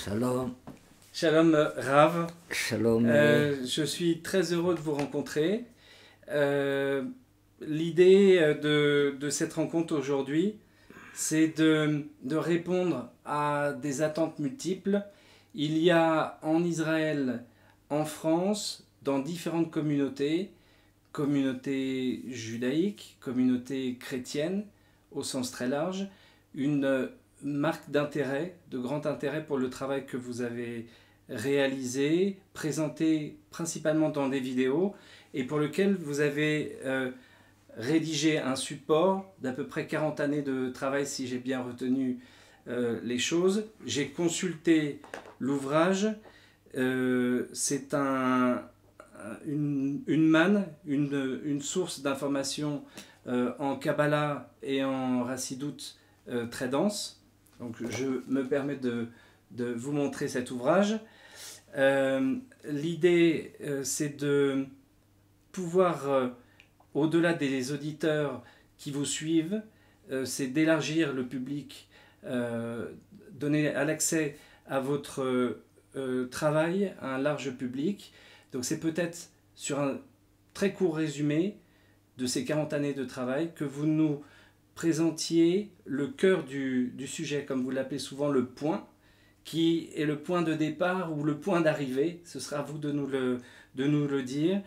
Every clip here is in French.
Shalom. Shalom Rav. Shalom. Je suis très heureux de vous rencontrer. L'idée de cette rencontre aujourd'hui, c'est de répondre à des attentes multiples. Il y a en Israël, en France, dans différentes communautés, communautés judaïques, communautés chrétiennes, au sens très large, une marque d'intérêt, de grand intérêt pour le travail que vous avez réalisé, présenté principalement dans des vidéos, et pour lequel vous avez rédigé un support d'à peu près 40 années de travail, si j'ai bien retenu les choses. J'ai consulté l'ouvrage, c'est une manne, une source d'information en Kabbalah et en Rassidout très dense. Donc je me permets de vous montrer cet ouvrage. L'idée, c'est de pouvoir, au-delà des auditeurs qui vous suivent, c'est d'élargir le public, donner l'accès à votre travail à un large public. Donc c'est peut-être sur un très court résumé de ces 40 années de travail que vous nous présentiez le cœur du sujet, comme vous l'appelez souvent le point, qui est le point de départ ou le point d'arrivée. Ce sera à vous de nous le dire,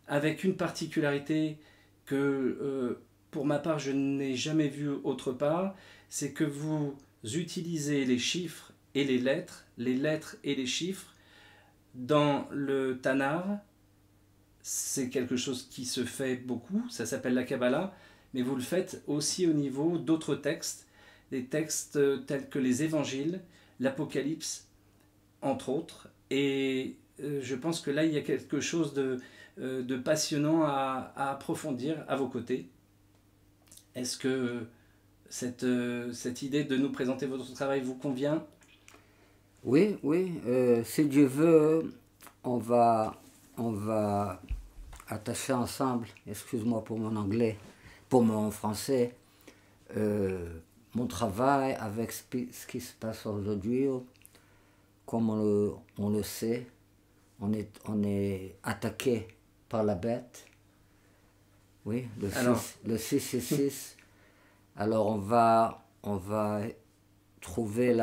avec une particularité que pour ma part je n'ai jamais vue autre part, c'est que vous utilisez les chiffres et les lettres et les chiffres dans le Tanar. C'est quelque chose qui se fait beaucoup, ça s'appelle la Kabbalah, mais vous le faites aussi au niveau d'autres textes, des textes tels que les évangiles, l'Apocalypse, entre autres. Et je pense que là, il y a quelque chose de passionnant à approfondir à vos côtés. Est-ce que cette idée de nous présenter votre travail vous convient? Oui, oui. Si Dieu veut, on va attacher ensemble, excuse-moi pour mon anglais, pour mon français, mon travail avec ce qui se passe aujourd'hui. Comme on le sait, on est attaqué par la bête. Oui, le 666. Alors on va trouver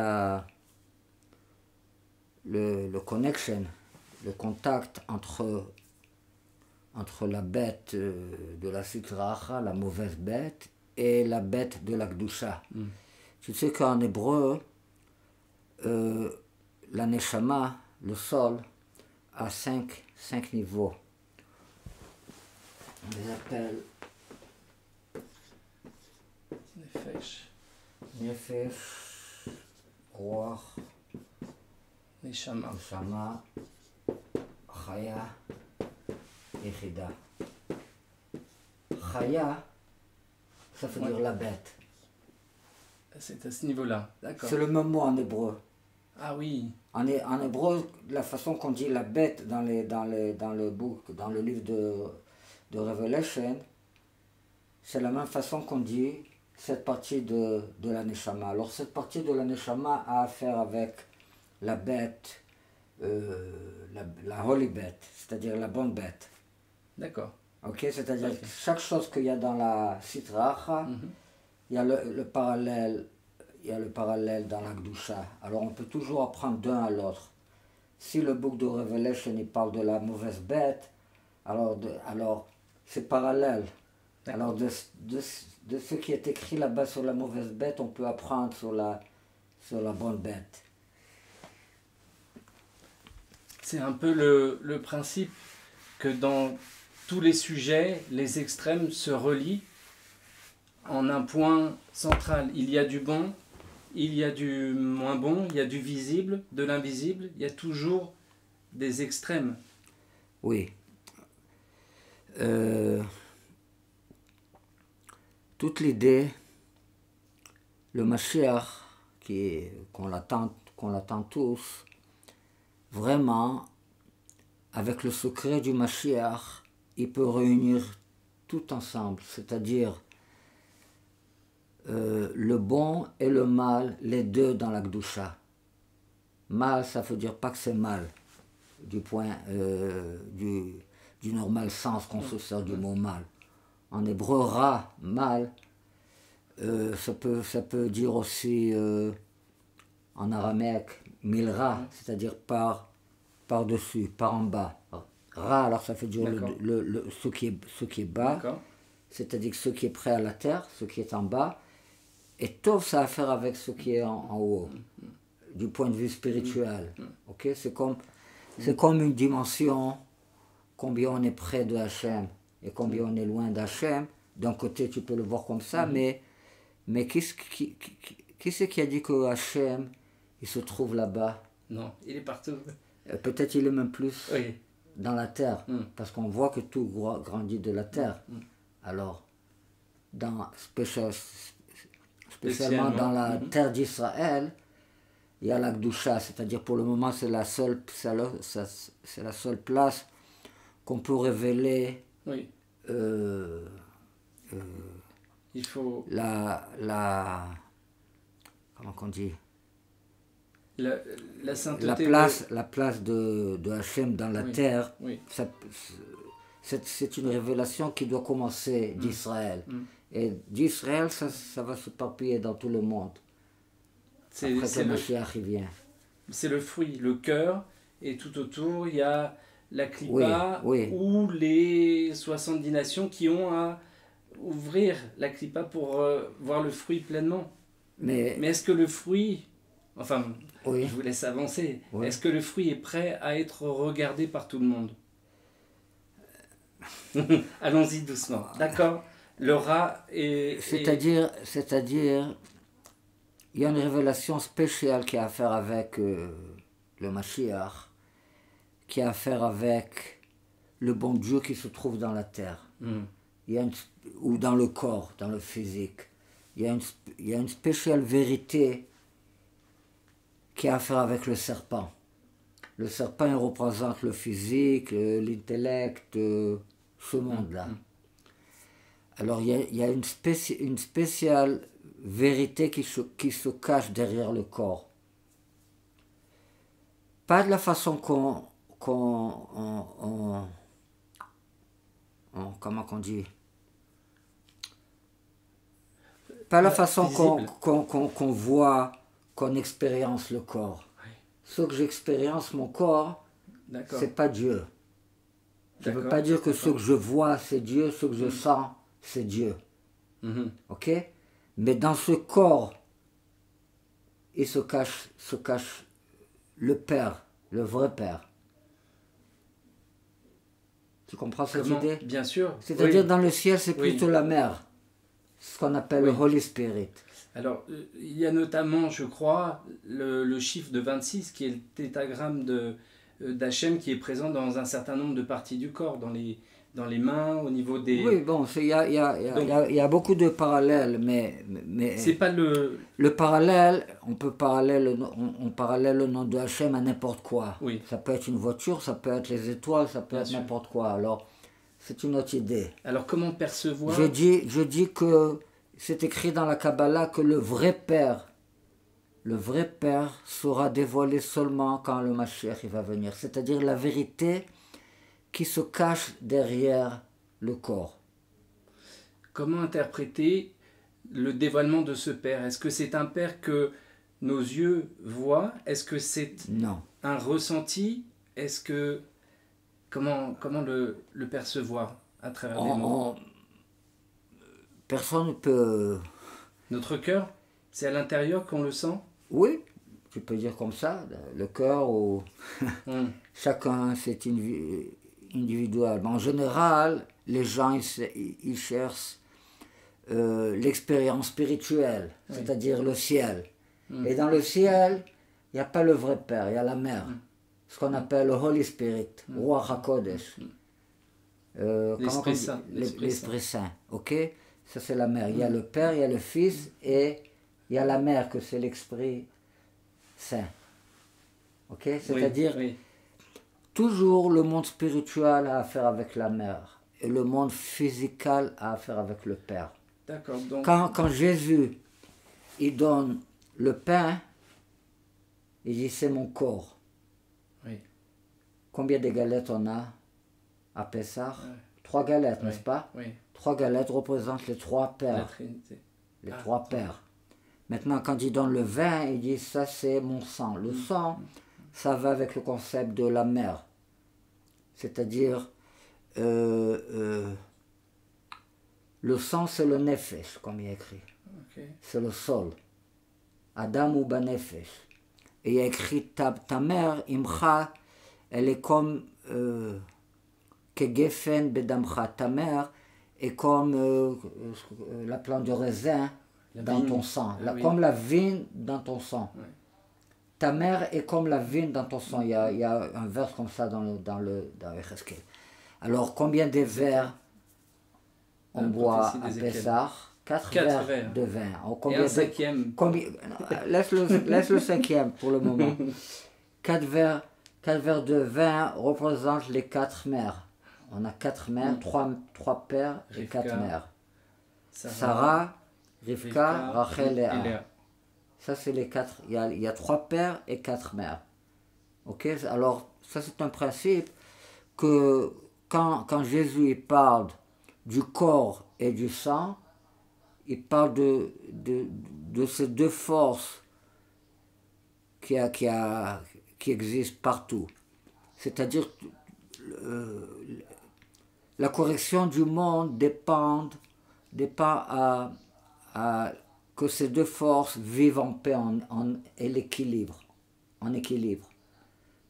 le connection, le contact entre la bête de la Sitra Achra, la mauvaise bête, et la bête de la Gdusha. Tu sais qu'en hébreu, la Neshama, le sol, a cinq niveaux. On les appelle Nefesh, Ruach, Neshama, Chaya, Yechida. Chaya, ça veut dire la bête. C'est à ce niveau-là, d'accord. C'est le même mot en hébreu. Ah oui. En hébreu, la façon qu'on dit la bête dans le livre de Revelation, c'est la même façon qu'on dit cette partie de la Neshama. Alors cette partie de la Neshama a affaire avec la bête, la holy bête, c'est-à-dire la bonne bête. D'accord. Ok, c'est-à-dire que chaque chose qu'il y a dans la Sitra Achra, il y a le parallèle. Il y a le parallèle dans la Gdusha. Alors on peut toujours apprendre d'un à l'autre. Si le book de Revelation il parle de la mauvaise bête, alors c'est parallèle. Alors de ce qui est écrit là-bas sur la mauvaise bête, on peut apprendre sur la bonne bête. C'est un peu le principe que dans tous les sujets, les extrêmes se relient en un point central. Il y a du bon, il y a du moins bon, il y a du visible, de l'invisible, il y a toujours des extrêmes. Oui. Toute l'idée, le Mashiach, qu'on l'attend tous, vraiment, avec le secret du Mashiach, il peut réunir tout ensemble, c'est-à-dire le bon et le mal, les deux dans la Gdusha. Mal, ça veut dire pas que c'est mal, du point du normal sens qu'on se sert du mot mal. En hébreu, ra, mal, ça peut dire aussi en araméque, milra, c'est-à-dire par-dessus, par en bas. Ra, alors ça veut dire ce qui est bas, c'est-à-dire ce qui est près à la terre, ce qui est en bas. Et tov, ça a à faire avec ce qui est en haut, du point de vue spirituel. Okay? C'est comme une dimension, combien on est près de Hachem et combien on est loin d'Hachem. D'un côté, tu peux le voir comme ça, mais qui c'est qui a dit que Hachem, il se trouve là-bas? Non, il est partout. Peut-être il est même plus dans la terre, parce qu'on voit que tout grandit de la terre. Alors, spécialement dans la terre d'Israël, il y a la Gdusha, c'est-à-dire pour le moment c'est la seule place qu'on peut révéler il faut comment qu'on dit, la sainteté, la place de Hachem dans la terre. C'est une révélation qui doit commencer d'Israël. Et d'Israël, ça va se s'éparpiller dans tout le monde. Après que le Mashiach vient. C'est le fruit, le cœur, et tout autour, il y a la clipa, ou les 70 nations qui ont à ouvrir la clipa pour voir le fruit pleinement. Mais est-ce que le fruit, enfin, je vous laisse avancer, est-ce que le fruit est prêt à être regardé par tout le monde? Allons-y doucement, d'accord? Le rat est... C'est-à-dire, il y a une révélation spéciale qui a à faire avec le Mashiach, qui a à faire avec le bon Dieu qui se trouve dans la terre, ou dans le corps, dans le physique. Il y a une spéciale vérité qui a à faire avec le serpent. Le serpent, il représente le physique, l'intellect, ce monde-là. Alors il y a une spéciale vérité qui se cache derrière le corps. Pas de la façon comment qu'on dit, pas la façon qu'on voit, qu'on expérience le corps. Ce que j'expérience mon corps, c'est pas Dieu. Je ne veux pas dire que ce que je vois, c'est Dieu, ce que je sens, c'est Dieu. Ok? Mais dans ce corps, il se cache le Père, le vrai Père. Tu comprends cette idée? Bien sûr. C'est-à-dire dans le ciel, c'est plutôt la mère, ce qu'on appelle le Holy Spirit. Alors, il y a notamment, je crois, le chiffre de 26 qui est le tétragramme d'Hachem qui est présent dans un certain nombre de parties du corps, dans les mains, au niveau des... Oui, bon, il y a beaucoup de parallèles, mais c'est pas le parallèle, on parallèle le nom de Hachem à n'importe quoi. Ça peut être une voiture, ça peut être les étoiles, ça peut être n'importe quoi. Alors, c'est une autre idée. Alors, comment percevoir... Je dis que c'est écrit dans la Kabbalah que le vrai Père sera dévoilé seulement quand le Mashiach va venir. C'est-à-dire la vérité qui se cache derrière le corps. Comment interpréter le dévoilement de ce Père? Est-ce que c'est un Père que nos yeux voient? Est-ce que c'est un ressenti? Est-ce que... Comment le percevoir à travers des mots? Personne ne peut... Notre cœur? C'est à l'intérieur qu'on le sent? Oui, tu peux dire comme ça, le cœur ou... Chacun, c'est individuel. Mais en général, les gens, ils cherchent l'expérience spirituelle, c'est-à-dire le ciel. Et dans le ciel, il n'y a pas le vrai Père, il y a la mère. Ce qu'on appelle le Holy Spirit, Ruach HaKodesh. L'Esprit Saint. L'Esprit Saint, ok? Ça c'est la mère. Il y a le Père, il y a le Fils et il y a la mère que c'est l'Esprit Saint. Ok? C'est-à-dire, toujours le monde spirituel a affaire avec la mère et le monde physical a affaire avec le Père. D'accord. Donc... Quand Jésus, il donne le pain, Il dit c'est mon corps. Oui. Combien de galettes on a à Pessah? Ouais. 3 galettes, Oui. n'est-ce pas? Oui. 3 galettes représentent les 3 La pères. Trinité. Les Ah, 3 pères. Maintenant, quand il donne le vin, il dit ça c'est mon sang. Le sang, ça va avec le concept de la mère. C'est-à-dire, le sang c'est le nefesh, comme il est écrit. Ok. C'est le sol. Adam ou banefesh. Et il y a écrit ta mère, Imcha, elle est comme Kegefen bedamcha. Ta mère est comme la plante de raisin dans vigne. ton sang. Ah oui. Comme la vigne dans ton sang. Ouais. Ta mère est comme la vigne dans ton sang. Il y a un vers comme ça dans Ezekiel. Alors, combien de verres on boit à Pessah? 4 verres de vin. Et un cinquième. Laisse le cinquième pour le moment. 4 verres de vin représentent les 4 mères. On a 4 mères, 3 pères et 4 mères. Sarah, Rivka, Rachel et Léa. Ça, c'est les 4. Il y a 3 pères et 4 mères. Ok? Alors, ça, c'est un principe que quand Jésus il parle du corps et du sang, il parle de ces deux forces qui existent partout. C'est-à-dire la correction du monde dépend à que ces deux forces vivent en paix, en équilibre.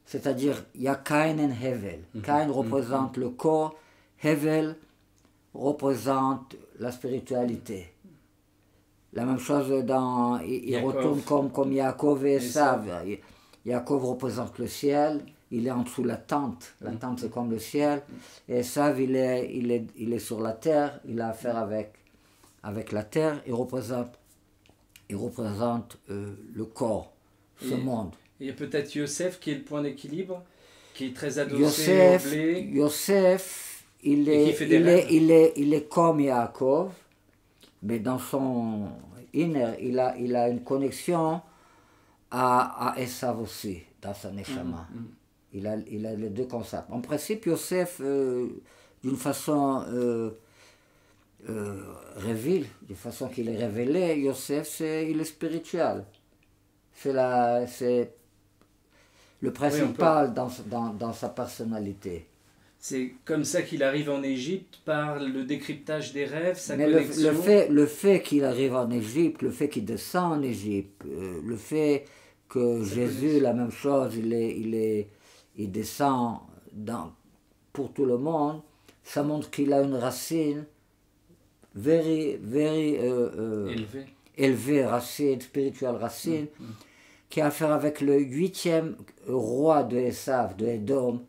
C'est-à-dire, il y a Caïn et Hevel. Caïn représente le corps, Hevel représente la spiritualité. La même chose il retourne comme Yaakov et Esav. Yaakov représente le ciel, il est en dessous de la tente. La tente c'est comme le ciel. Et Esav il est sur la terre, il a affaire avec la terre, il représente le corps, ce monde. Il y a peut-être Yosef qui est le point d'équilibre, qui est très adossé au blé. Yosef, il est comme Yaakov, mais dans son inner, il a une connexion à Esav aussi, dans sa neshama. Il a les deux concepts. En principe, Yosef, d'une façon révélée, d'une façon qu'il est révélé, Yosef, il est spirituel. C'est le principal dans sa personnalité. C'est comme ça qu'il arrive en Égypte, par le décryptage des rêves, sa mais connexion. Le fait qu'il arrive en Égypte, le fait qu'il descend en Égypte, le fait que Jésus, la même chose, il descend pour tout le monde, ça montre qu'il a une racine very élevée, racine, spirituelle racine, qui a affaire avec le 8e roi de Esav, de Edom.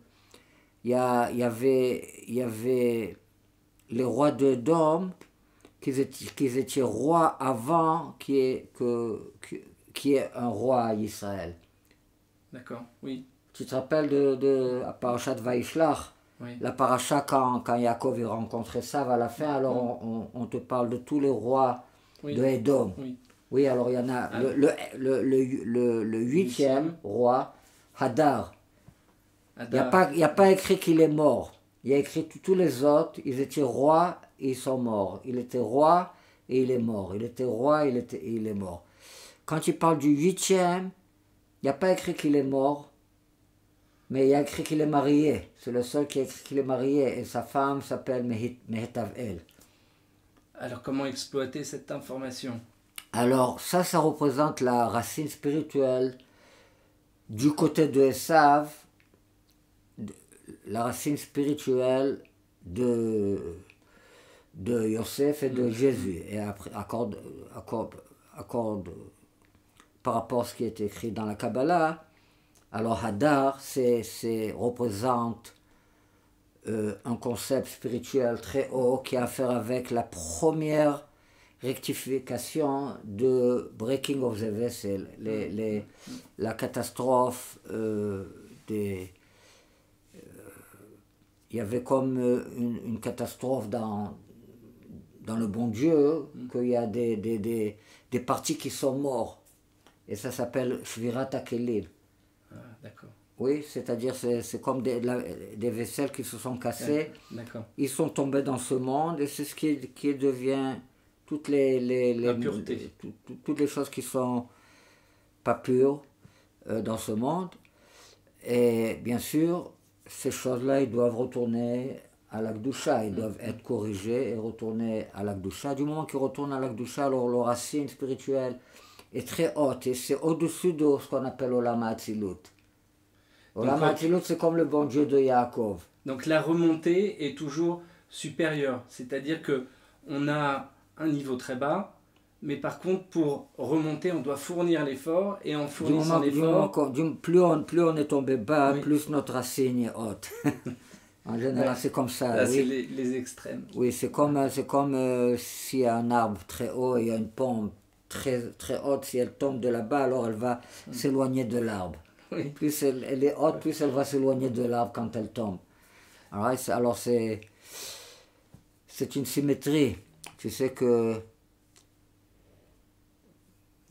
Il y avait les rois d'Edom qui étaient rois avant qu'il y ait un roi à Israël. D'accord, oui. Tu te rappelles de la paracha de Vaishlach, oui. La paracha quand Yaakov a rencontré Esav à la fin, alors on te parle de tous les rois de Edom. Oui. Oui, alors il y en a le 8e roi, Hadar. Il n'y a pas écrit qu'il est mort. Il y a écrit tous les autres, ils étaient rois et ils sont morts. Il était roi et il est mort. Il était roi et il est mort. Quand il parle du 8e, il n'y a pas écrit qu'il est mort, mais il y a écrit qu'il est marié. C'est le seul qui a écrit qu'il est marié et sa femme s'appelle Mehetavel. Alors comment exploiter cette information? Alors ça représente la racine spirituelle du côté de Esav, la racine spirituelle de Yosef et de Jésus. Et après, accorde par rapport à ce qui est écrit dans la Kabbalah, alors Hadar, représente un concept spirituel très haut qui a à faire avec la première rectification de Breaking of the Vessel, la catastrophe il y avait comme une catastrophe dans le bon Dieu, qu'il y a des parties qui sont mortes. Et ça s'appelle Shvirat HaKelim. D'accord. Oui, c'est-à-dire c'est comme des vaisselles qui se sont cassées. D'accord. Ils sont tombés dans ce monde et c'est ce qui devient toutes La pureté. toutes les choses qui sont pas pures dans ce monde. Et bien sûr, ces choses-là, ils doivent retourner à l'Akdoucha, ils doivent être corrigés et retourner à l'Akdoucha. Du moment qu'ils retournent à l'Akdoucha, alors leur racine spirituelle est très haute et c'est au-dessus de ce qu'on appelle Olam Hatzilut. Olam Hatzilut, c'est comme le bon Dieu de Yaakov. Donc la remontée est toujours supérieure, c'est-à-dire que on a un niveau très bas, mais par contre pour remonter, on doit fournir l'effort et en fournissant l'effort, plus on est tombé bas, oui. plus notre racine est haute. En général, ouais. c'est comme ça. Là, oui. c'est les extrêmes. Oui, c'est comme s'il y a un arbre très haut et il y a une pomme très, très haute, si elle tombe de là-bas, alors elle va s'éloigner de l'arbre. Oui. Plus elle est haute, plus elle va s'éloigner de l'arbre quand elle tombe. Alors c'est une symétrie. Tu sais que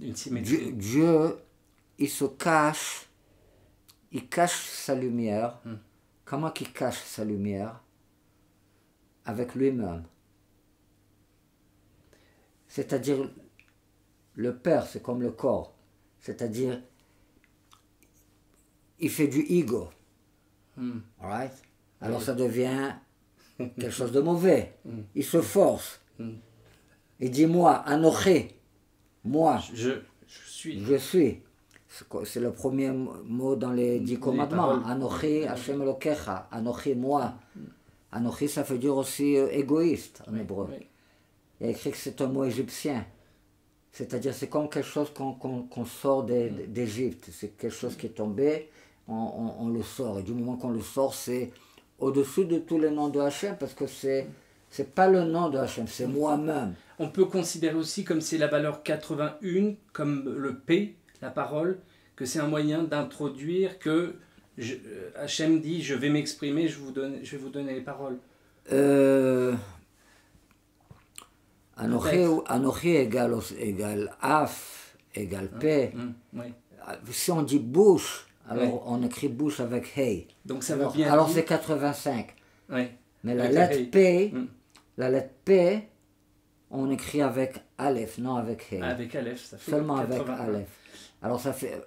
Une symétrie. Dieu, il se cache, il cache sa lumière. Comment qu'il cache sa lumière? Avec lui-même. C'est-à-dire, le Père, c'est comme le corps. C'est-à-dire, il fait du ego. Right? Alors ça devient quelque chose de mauvais. Il se force. Il dit moi, Anoché. Moi. Je suis. Je suis. C'est le premier mot dans les 10 commandements. Anoché, Hashem Elokecha. Anoché, moi. Anochi, ça veut dire aussi égoïste en hébreu. Oui. Il y a écrit que c'est un mot égyptien. C'est-à-dire, c'est comme quelque chose qu'on sort d'Égypte. C'est quelque chose qui est tombé, on le sort. Et du moment qu'on le sort, c'est au-dessus de tous les noms de Hachem, parce que c'est pas le nom de Hachem, c'est moi-même. On peut considérer aussi, comme c'est la valeur 81, comme le P, la parole, que c'est un moyen d'introduire que Hachem dit, je vais m'exprimer, je vais vous donner les paroles. Anochi égale Af, égale P. Oui. Si on dit bouche, alors on écrit bouche avec Hey. Donc ça veut bien alors dire... c'est 85. Oui. Mais la lettre P, on écrit avec Aleph, non avec Hey. Avec Aleph, ça fait Seulement 81. avec Aleph. Alors ça fait...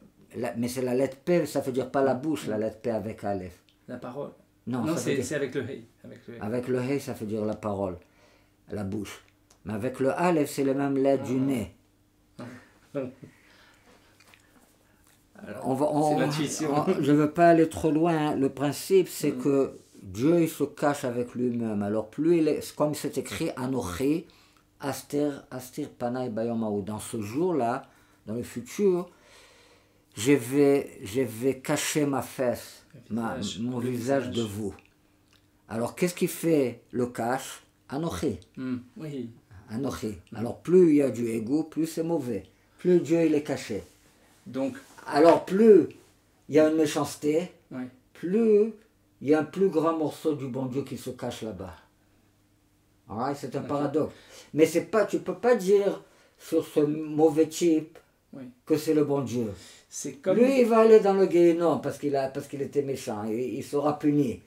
Mais c'est la lettre P, ça veut dire pas la bouche, la lettre P avec Aleph. La parole. Non, c'est avec le Hey. Avec le Hey, ça veut dire la parole, la bouche. Mais avec le Aleph, c'est les mêmes lettres du nez. C'est l'intuition. Je ne veux pas aller trop loin. Le principe, c'est que Dieu, il se cache avec lui-même. Alors, plus il est, comme c'est écrit, Anochi, Astir Panay Bayom. Dans ce jour-là, dans le futur, je vais cacher ma fesse, mon visage de vous. Alors, qu'est-ce qui fait le cache? Anochi. Oui. Anochi. Alors, plus il y a du ego, plus c'est mauvais. Plus Dieu, il est caché. Donc, alors, plus il y a une méchanceté, oui. plus il y a un plus grand morceau du bon Dieu qui se cache là-bas. Right? C'est un paradoxe. Mais c'est pas, tu ne peux pas dire sur ce mauvais type que c'est le bon Dieu. C'est comme... Lui, il va aller dans le guénon parce qu'il était méchant. Il sera puni.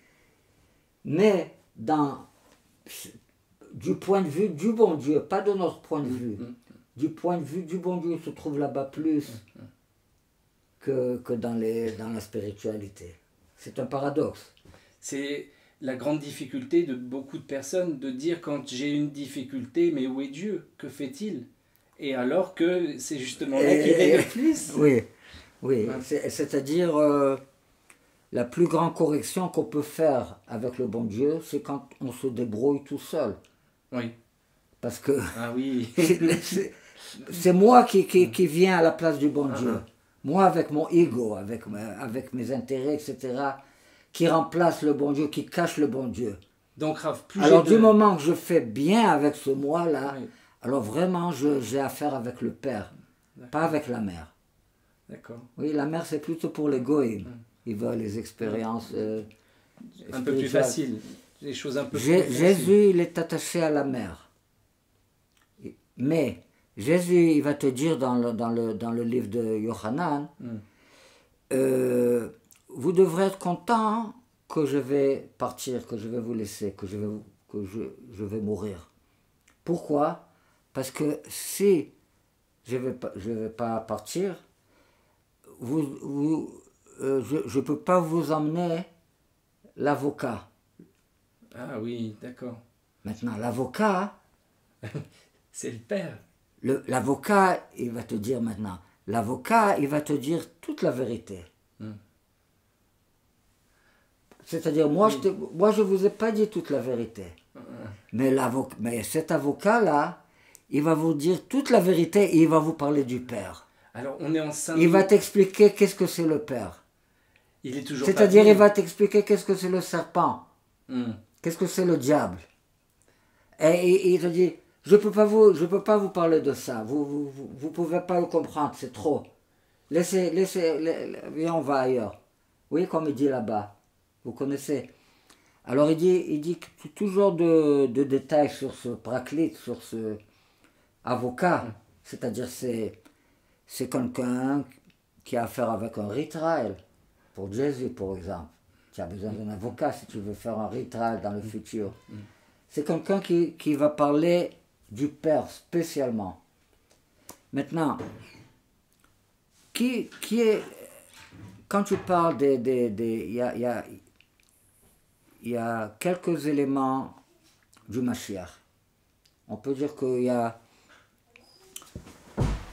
Mais du point de vue du bon Dieu, pas de notre point de vue, du point de vue du bon Dieu, il se trouve là-bas plus que dans la spiritualité. C'est un paradoxe. C'est la grande difficulté de beaucoup de personnes de dire quand j'ai une difficulté, mais où est Dieu? Que fait-il? Et alors que c'est justement là qu'il est le plus. Oui. C'est-à-dire la plus grande correction qu'on peut faire avec le bon Dieu, c'est quand on se débrouille tout seul. Oui. Parce que ah oui. c'est moi qui viens à la place du bon Dieu. Moi avec mon ego, avec mes intérêts, etc., qui remplace le bon Dieu, qui cache le bon Dieu. Donc, alors du moment que je fais bien avec ce moi-là, alors vraiment j'ai affaire avec le Père, pas avec la mère. D'accord. Oui, la mère c'est plutôt pour les goïms. Ils veulent les expériences un peu plus faciles, les choses un peu plus Jésus, il est attaché à la mère. Mais Jésus, il va te dire dans le livre de Yohanan, vous devrez être content que je vais partir, que je vais vous laisser, que je vais mourir. Pourquoi? Parce que si je vais pas partir, je ne peux pas vous emmener l'avocat. Ah oui, d'accord. Maintenant, l'avocat, c'est le père. L'avocat, il va te dire maintenant, l'avocat, il va te dire toute la vérité. C'est-à-dire, moi, je ne vous ai pas dit toute la vérité. Mais cet avocat-là, il va vous dire toute la vérité et il va vous parler du Père. Alors, on est en Il va t'expliquer qu'est-ce que c'est le Père. Il est toujours C'est-à-dire, il va t'expliquer qu'est-ce que c'est le serpent. Qu'est-ce que c'est le diable. Et il te dit, je peux pas vous parler de ça. Vous pouvez pas le comprendre, c'est trop. Laissez, viens, on va ailleurs. Oui, comme il dit là-bas. Vous connaissez. Alors il dit toujours de détails sur ce praklite, sur ce avocat. C'est-à-dire c'est quelqu'un qui a affaire avec un retrial. Pour Jésus, par exemple. Tu as besoin d'un avocat si tu veux faire un retrial dans le futur. C'est quelqu'un qui va parler du Père spécialement. Maintenant, qui est... Quand tu parles il y a quelques éléments du Mashiach. On peut dire qu'il y a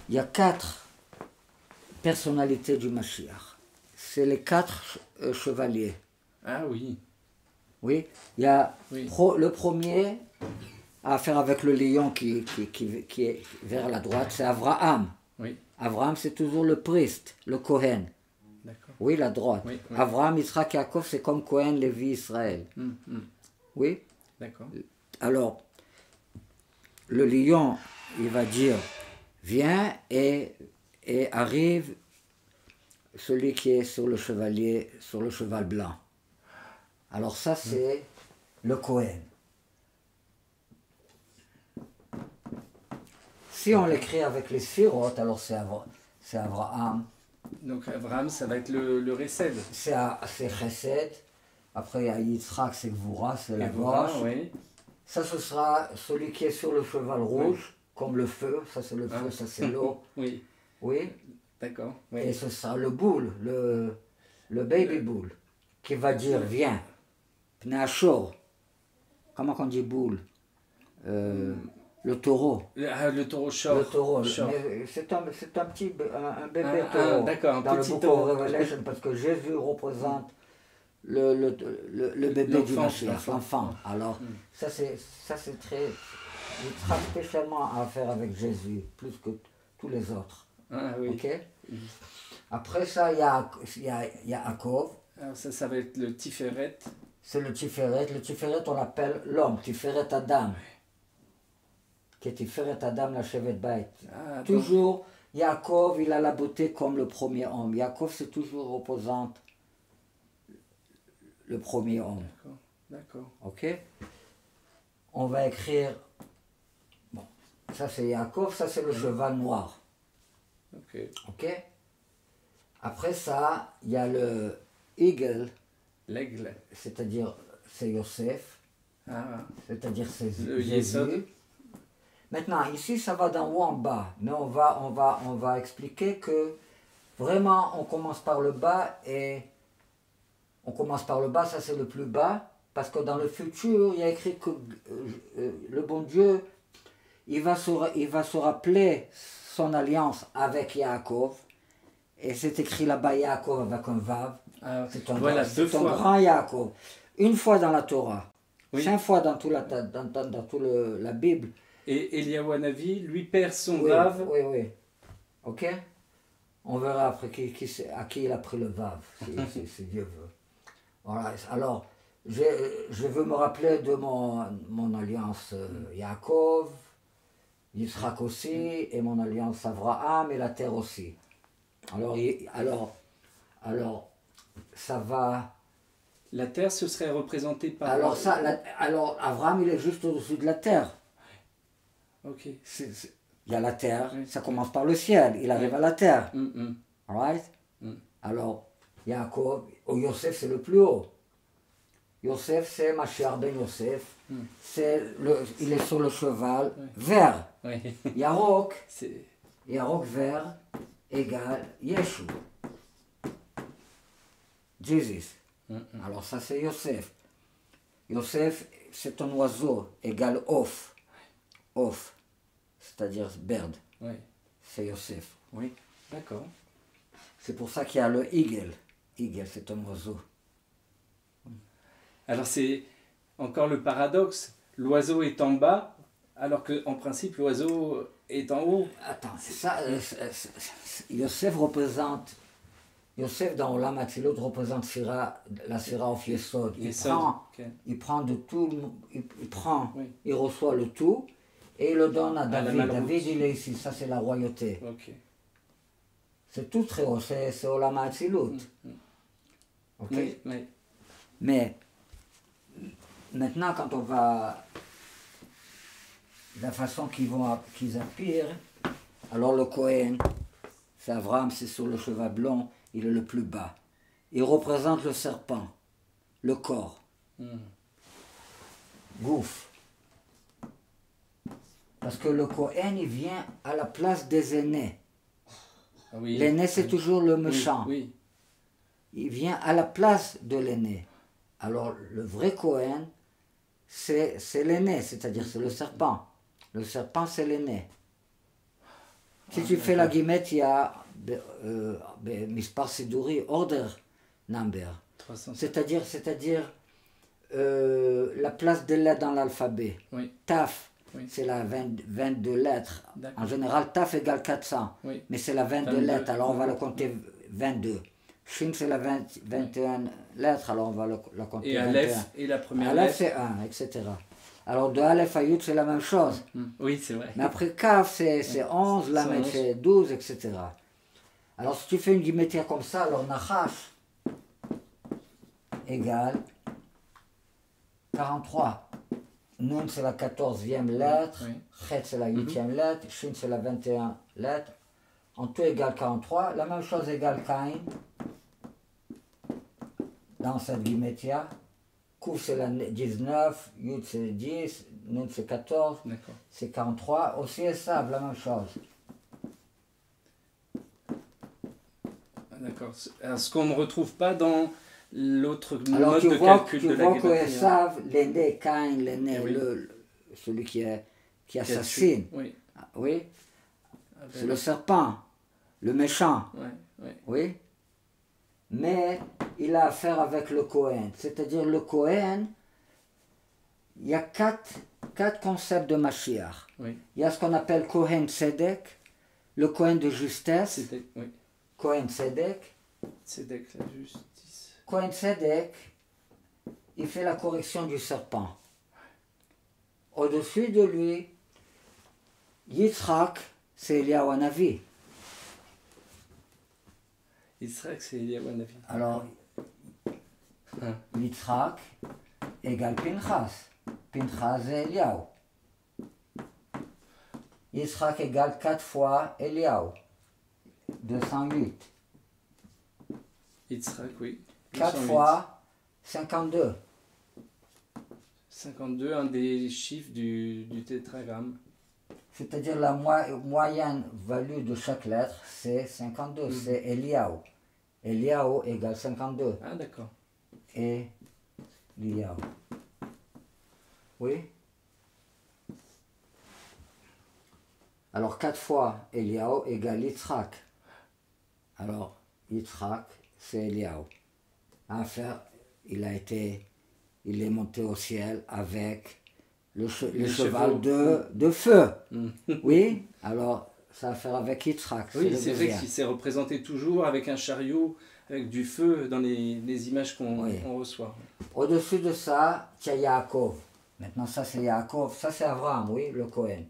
4 personnalités du Mashiach. C'est les 4 chevaliers. Ah oui. Oui, il y a le premier à faire avec le lion qui est vers la droite, c'est Abraham. Oui. Abraham, c'est toujours le priest, le Kohen. D'accord. Oui, la droite. Oui. Abraham, Yitzhak, Yaakov, c'est comme Kohen, Lévi, Israël. Oui. D'accord. Alors, le lion, il va dire, viens et arrive celui qui est sur le chevalier, sur le cheval blanc. Alors ça, c'est le Kohen. Si on l'écrit avec les sphirotes, alors c'est Abraham. Donc Abraham, ça va être le Resed. C'est Chesed. Après, il y a Yitzhak, c'est Gvura, c'est la Gvura, gauche. oui. Ça, ce sera celui qui est sur le cheval rouge, comme le feu. Ça, c'est le feu, ça, c'est l'eau. Oui. Oui. D'accord. Oui. Et ce sera le boule, le baby bull, qui va dire, viens. Pneachor. Comment on dit boule? Le taureau. Le taureau short. Le taureau. Short. C'est un bébé taureau. D'accord, un dans petit le Book taureau. of Revelation, parce que Jésus représente le bébé du Mashiach, l'enfant. Alors, ça c'est très... Il sera spécialement à faire avec Jésus, plus que tous les autres. Ah oui. Ok. Après ça, il y a Yaakov. Alors ça va être le Tiferet. C'est le Tiferet. Le Tiferet, on l'appelle l'homme, Tiferet Adam. Qui est Tiferet Adam, la chevet bête. Toujours, Yaakov, il a la beauté comme le premier homme. Yaakov, c'est toujours représente le premier homme. D'accord. Ok. On va écrire... Bon, ça c'est Yaakov, ça c'est le cheval noir. Ok. Ok. Après ça, il y a le Eagle. L'aigle. C'est-à-dire, c'est Yosef. C'est-à-dire, c'est Jésus. Maintenant, ici, ça va d'en haut en bas. Mais on va expliquer que vraiment, on commence par le bas et on commence par le bas, ça c'est le plus bas. Parce que dans le futur, il y a écrit que le bon Dieu, il va se rappeler son alliance avec Yaakov. Et c'est écrit là-bas Yaakov avec un vav. C'est un grand Yaakov. Une fois dans la Torah. 5 fois dans toute la Bible. Et Eliyahu Hanavi, lui perd son vav. Oui. Ok. On verra après à qui il a pris le vav, si Dieu veut. Voilà. Alors, je veux me rappeler de mon alliance Yaakov, Yitzhak aussi, et mon alliance Abraham et la terre aussi. Alors, ça va... La terre, ce serait représenté par... Alors, Abraham, il est juste au-dessus de la terre. Ok. Il y a la terre, ça commence par le ciel, il arrive à la terre. Alright? Alors, Yaakov, ou Yosef c'est le plus haut. Yosef c'est Mashiach ben Yosef, il est sur le cheval vert. Oui. Yarok, C'est... Yarok vert égale Yeshu. Jesus. Alors ça c'est Yosef. Yosef c'est un oiseau égale Of. Of, c'est-à-dire bird. Oui. C'est Yosef. Oui. D'accord. C'est pour ça qu'il y a le Eagle. Eagle c'est un oiseau. Alors c'est encore le paradoxe. L'oiseau est en bas, alors qu'en principe l'oiseau est en haut. Attends, ça, Yosef représente, Yosef dans Olam Atzilut représente la Sira of Yesod. Il prend de tout, il reçoit le tout et il le donne à David. David il est ici, ça c'est la royauté. Okay. C'est tout très haut, c'est Olam Atzilut. Ok. Oui, oui. Mais maintenant, quand on va, la façon qu'ils aspirent, alors le Kohen, c'est Abraham, c'est sur le cheval blanc, il est le plus bas. Il représente le serpent, le corps, Gouf. Parce que le Kohen, il vient à la place des aînés. Ah oui. L'aîné, c'est toujours le méchant. Oui. Il vient à la place de l'aîné. Alors, le vrai Kohen, c'est l'aîné, c'est-à-dire c'est le serpent. Le serpent, c'est l'aîné. Si tu fais la guillemette, il y a Mispar Siduri, order number. C'est-à-dire la place des lettres dans l'alphabet. Oui. Taf, oui. C'est la 22 lettres. En général, Taf égale 400. Oui. Mais c'est la 22 lettres, alors on va le compter 22. Shin, c'est la 21 lettres, alors on va la compter et 21. Aleph est la première Aleph, lettre. c'est 1, etc. Alors de Aleph à Yud, c'est la même chose. Oui, c'est vrai. Mais après Kaf, c'est 11, Lamed, c'est 12, etc. Alors si tu fais une guimmétrie comme ça, alors Nachash égale 43. Nun, c'est la 14e lettre. Chet, c'est la 8e lettre. Shin, c'est la 21 lettre. En tout égale 43. La même chose égale Cain. Dans cette guimmétria. Kouf, c'est la 19. Yud, c'est 10. Nun, c'est 14. C'est 43. Aussi Esav, la même chose. D'accord. Alors, ce qu'on ne retrouve pas dans l'autre mode de calcul de la tu vois que Esav, l'aîné, Cain, l'aîné, celui qui assassine. Oui. Oui. C'est le serpent, le méchant. Oui. Mais il a affaire avec le Kohen. C'est-à-dire le Kohen, il y a quatre concepts de Mashiach. Oui. Il y a ce qu'on appelle Kohen Tzedek, le Kohen de justesse. Kohen Tzedek. Tzedek, la justice. Kohen Tzedek, il fait la correction du serpent. Au-dessus de lui, Yitzhak, c'est Eliyahu Hanavi. Yitzhak, c'est Eliyahu Hanavi. Alors, Yitzhak égale Pinchas. Pinchas, c'est Eliyahu. Yitzhak égale 4 fois Eliyahu. 208. Yitzhak, oui. 4 fois 52. 52, un des chiffres du tétragramme. C'est-à-dire la moyenne value de chaque lettre, c'est 52, c'est Eliyahu. Eliyahu égale 52. Ah, d'accord. Et Eliyahu. Oui. Alors 4 fois Eliyahu égale Yitzhak. Alors Yitzhak, c'est Eliyahu. Affaire, il est monté au ciel avec le cheval de feu. Oui, alors ça a à faire avec Yitzhak. Oui, c'est vrai qu'il s'est représenté toujours avec un chariot, avec du feu dans les images qu'on reçoit. Au-dessus de ça, tu as Yaakov. Maintenant, ça c'est Yaakov, ça c'est Abraham, oui, le Kohen.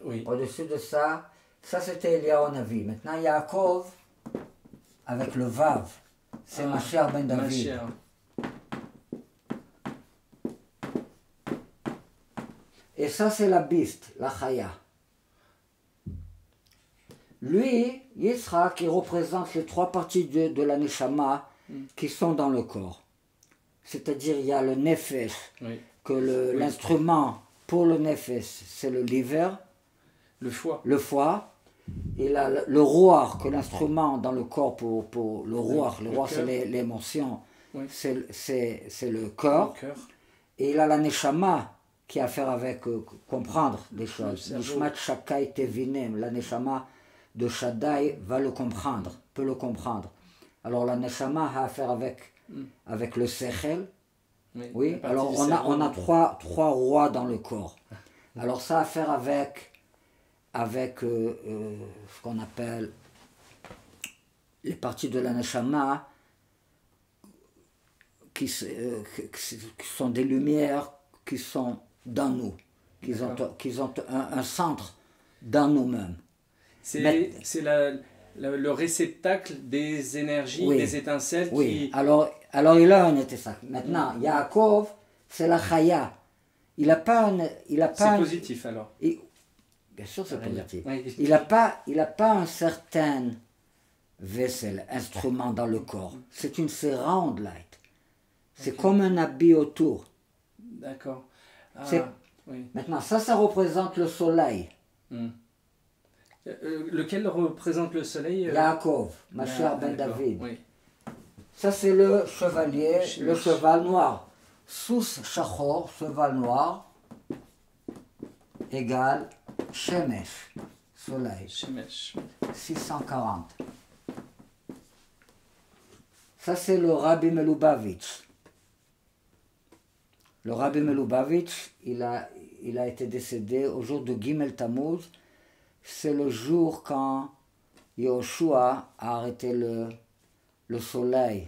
Oui. Au-dessus de ça c'était Eliyahu Hanavi. Maintenant, Yaakov, avec le Vav, c'est Mashiach ben David. Mashiach. Et ça, c'est la biste, la chaya. Lui, Yitzhak, il représente les 3 parties de la Neshama, qui sont dans le corps. C'est-à-dire, il y a le nefesh, Oui. que l'instrument pour le nefesh, c'est le liver, Le foie. le foie, et là, le roar, que l'instrument dans le corps pour le roar, le roar c'est l'émotion, Oui. c'est le Le corps, cœur. et il a la neshama qui a à faire avec comprendre des choses. cerveau. Nishmat Shakai Tevinem, la neshama de Shaddai va le comprendre, peut le comprendre. Alors la neshama a à faire avec le sechel. Oui, la partie alors du on cerveau. a trois rois dans le corps. Alors ça a à faire avec ce qu'on appelle les parties de la neshama qui sont des lumières qui sont dans nous, qui ont un centre dans nous-mêmes. C'est le réceptacle des énergies, Oui. des étincelles Oui, qui... alors il a un état. Maintenant, Yaakov, c'est la chaya. Il n'a pas C'est positif alors. Bien sûr, c'est positif. Oui. Il n'a pas un certain vaisselle, instrument dans le corps. C'est une serrande light. C'est comme un habit autour. D'accord. Ah, C'est- oui. Maintenant, ça représente le soleil. Lequel représente le soleil Yaakov, Mashiach ben d'accord. David. Oui. Ça, c'est le chevalier, le Shemesh. cheval noir. Sous Shachor, cheval noir, égale Shemesh, soleil. Shemesh. 640. Ça, c'est le Rabbi Melubavitch. Le Rabbi Melubavitch, il a été décédé au jour de Gimel Tammuz. C'est le jour quand Yoshua a arrêté le soleil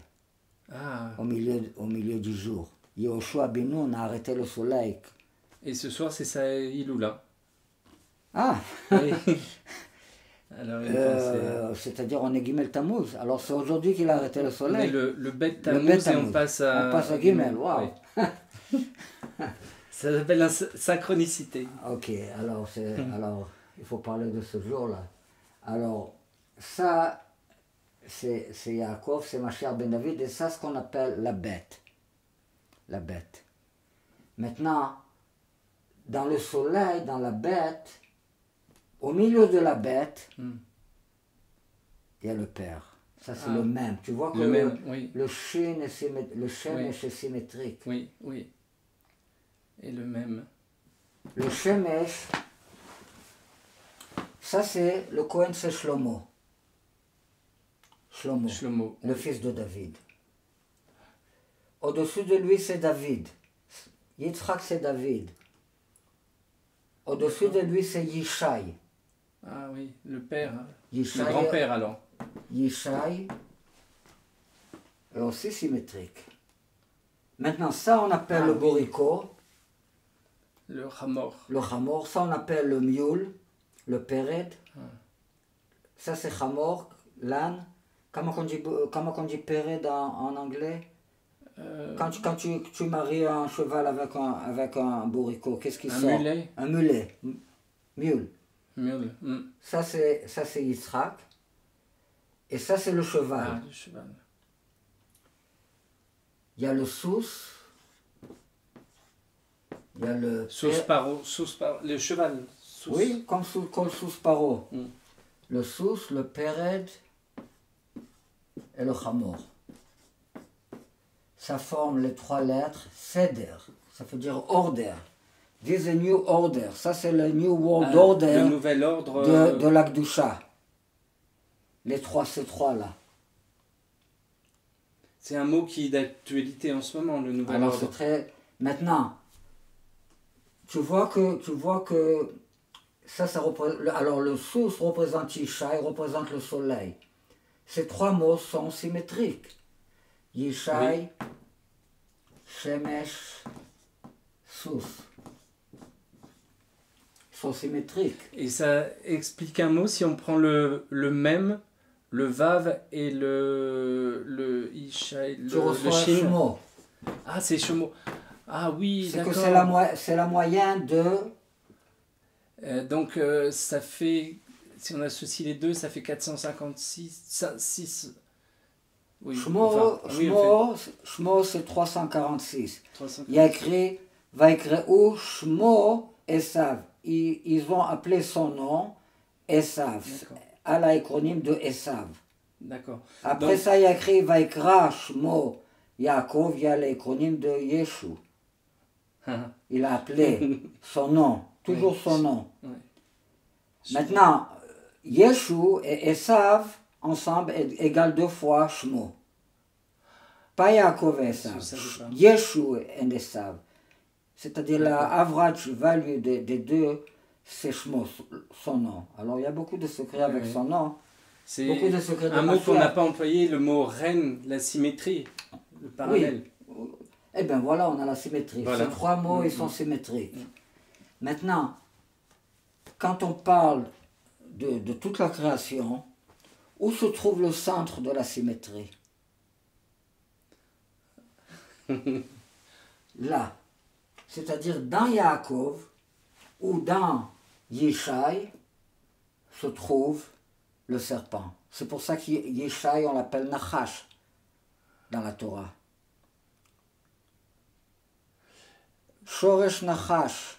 Ah, au milieu du jour. Yoshua ben Nun a arrêté le soleil. et ce soir c'est sa Iloula. Ah, Oui. Alors, c'est-à-dire on est Gimel Tammuz. Alors c'est aujourd'hui qu'il a arrêté le on est soleil. le Bet Le Tammuz Bet et on Tammuz. passe On passe à Gimel, waouh. Oui. Ça s'appelle la synchronicité. Ok, alors il faut parler de ce jour-là. Alors ça, c'est Yaakov, c'est Mashiach ben David, et ça, ce qu'on appelle la bête. La bête. Maintenant, dans le soleil, dans la bête, au milieu de la bête, il y a le Père. Ça, c'est le même. Tu vois que Le même, oui. le Shin le Shemesh est symétrique. Oui, oui. Et le même. Le Shemesh, ça, c'est le Kohen, c'est Shlomo. Shlomo. Le fils de David. Au-dessus de lui, c'est David. Yitzhak, c'est David. Au-dessus de lui, c'est Yishai. Ah oui, le père. Yishai, Le grand-père alors. Yishai est aussi symétrique. Maintenant, ça, on appelle le Boriko, Le Hamor. le Hamor. Ça, on appelle le Mule, le Pered. Ça, c'est Hamor, l'âne. Comment on dit Pered en anglais? Quand tu maries un cheval avec un bourricot, qu'est-ce qui sort? Un mulet. Un mulet. Mule. Mule. Ça c'est Yitzhak. Et ça c'est le cheval. Ah, le cheval. Il y a le sous. Il y a le... Sous-paro. Le cheval. Oui, comme le sous-paro. Mm. Le sous, le pered et le hamor. Ça forme les trois lettres Seder. Ça veut dire order. This is a new order. Ça c'est le New World Order Le nouvel ordre. de l'Akdusha. Ces trois là. C'est un mot qui est d'actualité en ce moment, le nouvel Alors ordre. c'est très... Maintenant, tu vois que ça représente... Alors le sous représente Yishai, représente le soleil. Ces trois mots sont symétriques. Yishai, Shemesh, Sous. Ils sont symétriques. Et ça explique un mot si on prend le même, le Vav et le Ishaï, Tu le reçois Shin. Shmo. Ah, c'est Shemo. Ah oui, C'est que d'accord. c'est la moyenne de... Donc ça fait, si on associe les deux, ça fait 456, Oui. Shmo, Enfin, oui, en Shmo c'est 346. 300. Il y a écrit Vaikreu Shmo Esav. Ils ont appelé son nom Esav, D'accord. à l'acronyme de Esav. D'accord. Après Donc- ça, il y a écrit Vaikra Shmo Yaakov, il y a l'acronyme de Yeshu. Il a appelé son nom, toujours Oui. son nom. Ouais. Maintenant, Yeshu et Esav ensemble égale 2 fois Shmo. Pas Yaakov et Esav. Je savais pas. Yeshu et Esav. C'est-à-dire la D'accord. average value des deux, c'est Shmo, son nom. Alors il y a beaucoup de secrets avec Oui. son nom. C'est Beaucoup de secrets de un mot qu'on Mashiach. n'a pas employé, le mot reine, la symétrie, le parallèle. Eh bien voilà, on a la symétrie. Voilà. Ces 3 mots, ils sont symétriques. Maintenant, quand on parle de toute la création, où se trouve le centre de la symétrie? Là. C'est-à-dire dans Yaakov ou dans Yishai se trouve le serpent. C'est pour ça que Yishai, on l'appelle Nachash dans la Torah. Shoresh Nachash.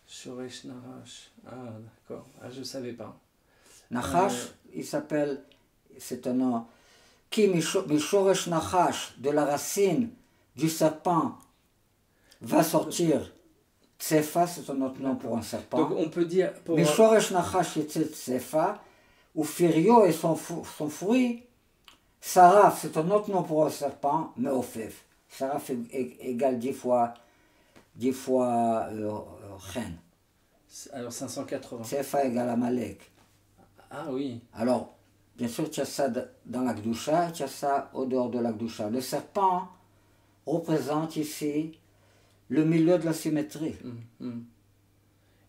Shoresh Narash. Ah, d'accord. Ah, je ne savais pas. Nachash, il s'appelle, c'est un nom, qui Mishoresh Nachash, de la racine du serpent, va sortir. Tsefa, c'est un autre nom pour un serpent. Donc on peut dire... Pour... Mishoresh Nachash yetze Tsefa, ou Firio et son fruit, Saraf, c'est un autre nom pour un serpent, mais Ofef. Saraf égale 10 fois Chen. Alors 580. Tsefa égale Amalek. Ah oui. Alors, bien sûr, tu as ça dans la Gdusha, tu as ça au dehors de la Gdusha. Le serpent représente ici le milieu de la symétrie.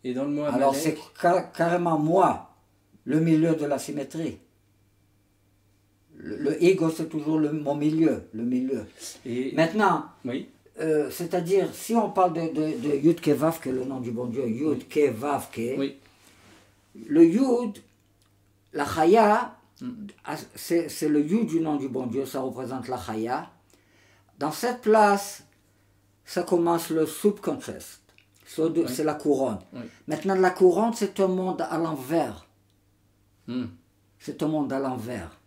Et dans le mot Alors, Amalek, c'est carrément moi, le milieu de la symétrie. Le ego, c'est toujours mon milieu, le milieu. et... Maintenant, Oui. c'est-à-dire, si on parle de Yud Ke Vav Ke, le nom du bon Dieu, Yud Ke Vav Ke, Oui. le Yud, la Chaya, c'est le Yud du nom du bon Dieu, ça représente la Chaya. Dans cette place, ça commence le subconscious, c'est la couronne. Oui. Maintenant, la couronne, c'est un monde à l'envers. Hmm. C'est un monde à l'envers.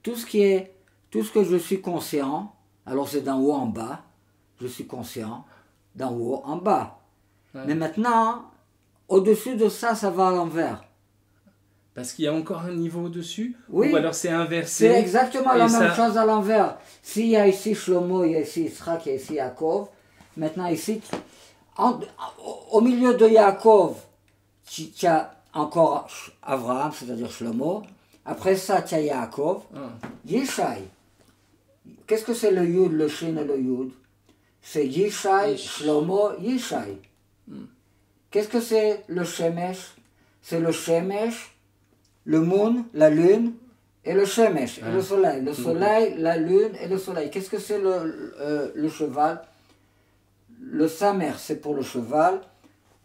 Tout ce que je suis conscient, alors c'est d'en haut en bas, je suis conscient, d'en haut en bas. Ouais. Mais maintenant, au-dessus de ça, ça va à l'envers. Parce qu'il y a encore un niveau au-dessus. Oui. Ou alors c'est inversé. C'est exactement et la ça- même chose à l'envers. S'il y a ici Shlomo, il y a ici Yitzhak, il y a ici Yaakov. Maintenant ici, au milieu de Yaakov, tu as encore Abraham, c'est-à-dire Shlomo. Après ça, tu as Yaakov. Ah. Yishai. Qu'est-ce que c'est le Yud, le Shin et le Yud? C'est Yishai, Shlomo, Yishai. Qu'est-ce que c'est le Shemesh? C'est le Shemesh, le Moon, la Lune, et le Shemesh, et le Soleil. Le Soleil, la Lune et le Soleil. Qu'est-ce que c'est le cheval? Le Samer, c'est pour le cheval.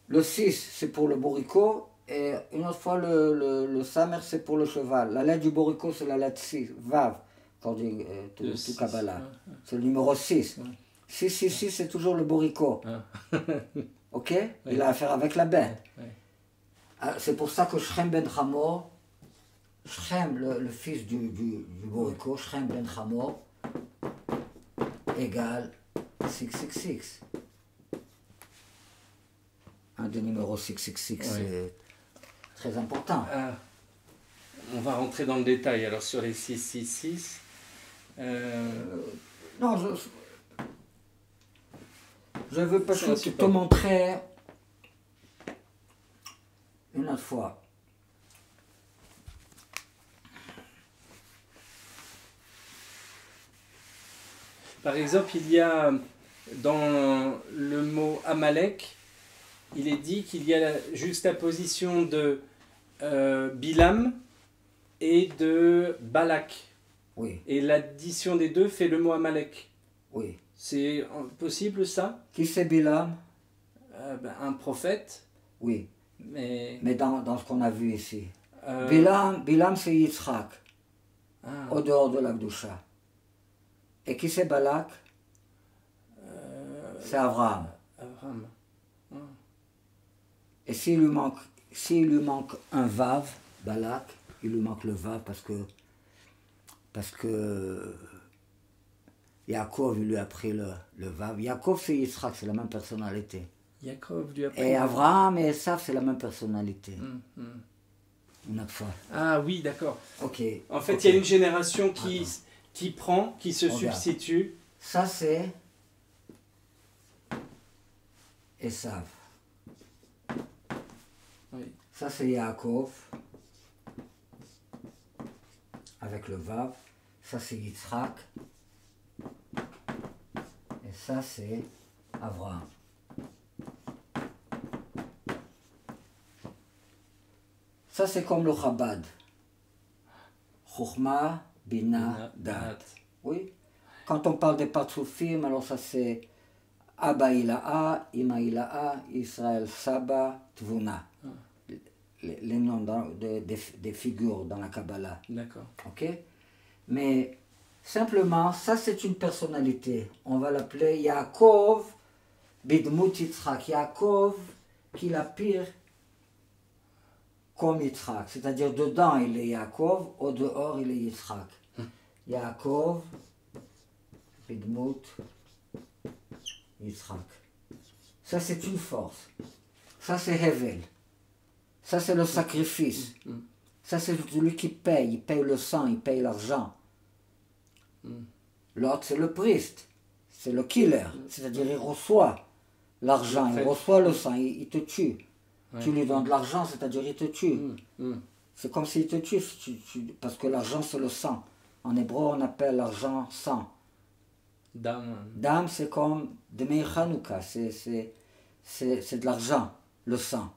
Le 6, c'est pour le bourricot. Et une autre fois, le Samer, c'est pour le cheval. La lettre du bourricot, c'est la lettre 6, Vav, quand on dit Le tout six, Kabbalah. ouais. C'est le numéro 6. Ouais. 6, c'est toujours le bourricot. Ah. Ok? Il a affaire avec la bête. Ouais. Ah, c'est pour ça que Shrem ben Hamor, Shrem, le fils du bourricot, Shrem ben Hamor, égale 666. Un des numéros 666, c'est très important. Ah. On va rentrer dans le détail alors sur les 666. Non, je veux pas C'est un te support. montrer une autre fois. Par exemple, il y a dans le mot Amalek, il est dit qu'il y a la juxtaposition de Bilam et de Balak. Oui, Et l'addition des deux fait le mot Amalek. oui. C'est possible ça? Qui c'est Bilam? Un prophète, Oui, mais... mais dans ce qu'on a vu ici. euh, Bilam c'est Yitzhak. au dehors de la Gdusha. Et qui c'est Balak? C'est Abraham. Abraham. Ah. Et s'il lui manque un Vav, Balak, il lui manque le Vav parce que Yaakov il lui a pris le Vav. Yaakov c'est Yitzhak, c'est la même personnalité. Yaakov lui a pris Et Abraham et Esav c'est la même personnalité. Une autre fois. Ah oui, d'accord. Ok. En fait, il y a une génération qui prend, qui se Regarde. substitue. Ça c'est Esav. Oui. Ça c'est Yaakov avec le Vav. Ça c'est Yitzhak. Et ça c'est Abraham. Ça c'est comme le Chabad. Chokhmah, Bina, Dat. Oui. Quand on parle des Partsoufim, alors ça c'est Abba Ilaha, Ima Ilaha, Israël Saba, Tvuna. Les noms des figures dans la Kabbalah. D'accord. Ok? Mais simplement, ça c'est une personnalité. On va l'appeler Yaakov Bidmut Yitzhak. Yaakov qui la pire comme Yitzhak. C'est-à-dire dedans il est Yaakov, au dehors il est Yitzhak. Yaakov Bidmut Yitzhak. Ça c'est une force. Ça c'est Hevel. Ça c'est le sacrifice. Ça c'est celui qui paye. Il paye le sang, il paye l'argent. L'autre c'est le priest. C'est le killer. C'est-à-dire il reçoit l'argent, il reçoit le sang, il te tue. Ouais. Tu lui donnes de l'argent, c'est-à-dire il te tue. C'est comme s'il te tue, parce que l'argent c'est le sang. En hébreu on appelle l'argent sang. Dam. Dam c'est comme Dmei Chanukah, c'est de l'argent, le sang.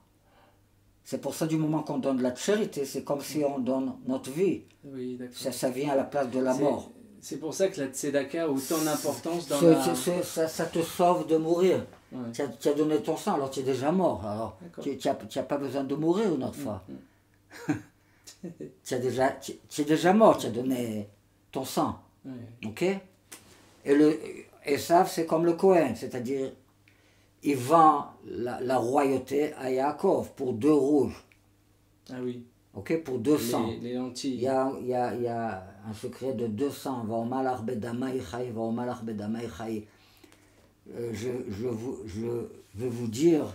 C'est pour ça du moment qu'on donne de la charité, c'est comme si on donne notre vie. Oui, d'accord. Ça vient à la place de la mort. C'est pour ça que la tzedaka a autant d'importance dans ça te sauve de mourir. Ouais. Tu as donné ton sang, alors tu es déjà mort. Alors tu n'as pas besoin de mourir une autre fois. Tu es déjà mort, tu as donné ton sang. Ok? Et le Esav, c'est comme le Kohen, c'est-à-dire il vend la royauté à Yaakov pour 2 rouges. Ah oui. Ok, pour 200. Les lentilles. Il y a un secret de 200. Je vais vous dire,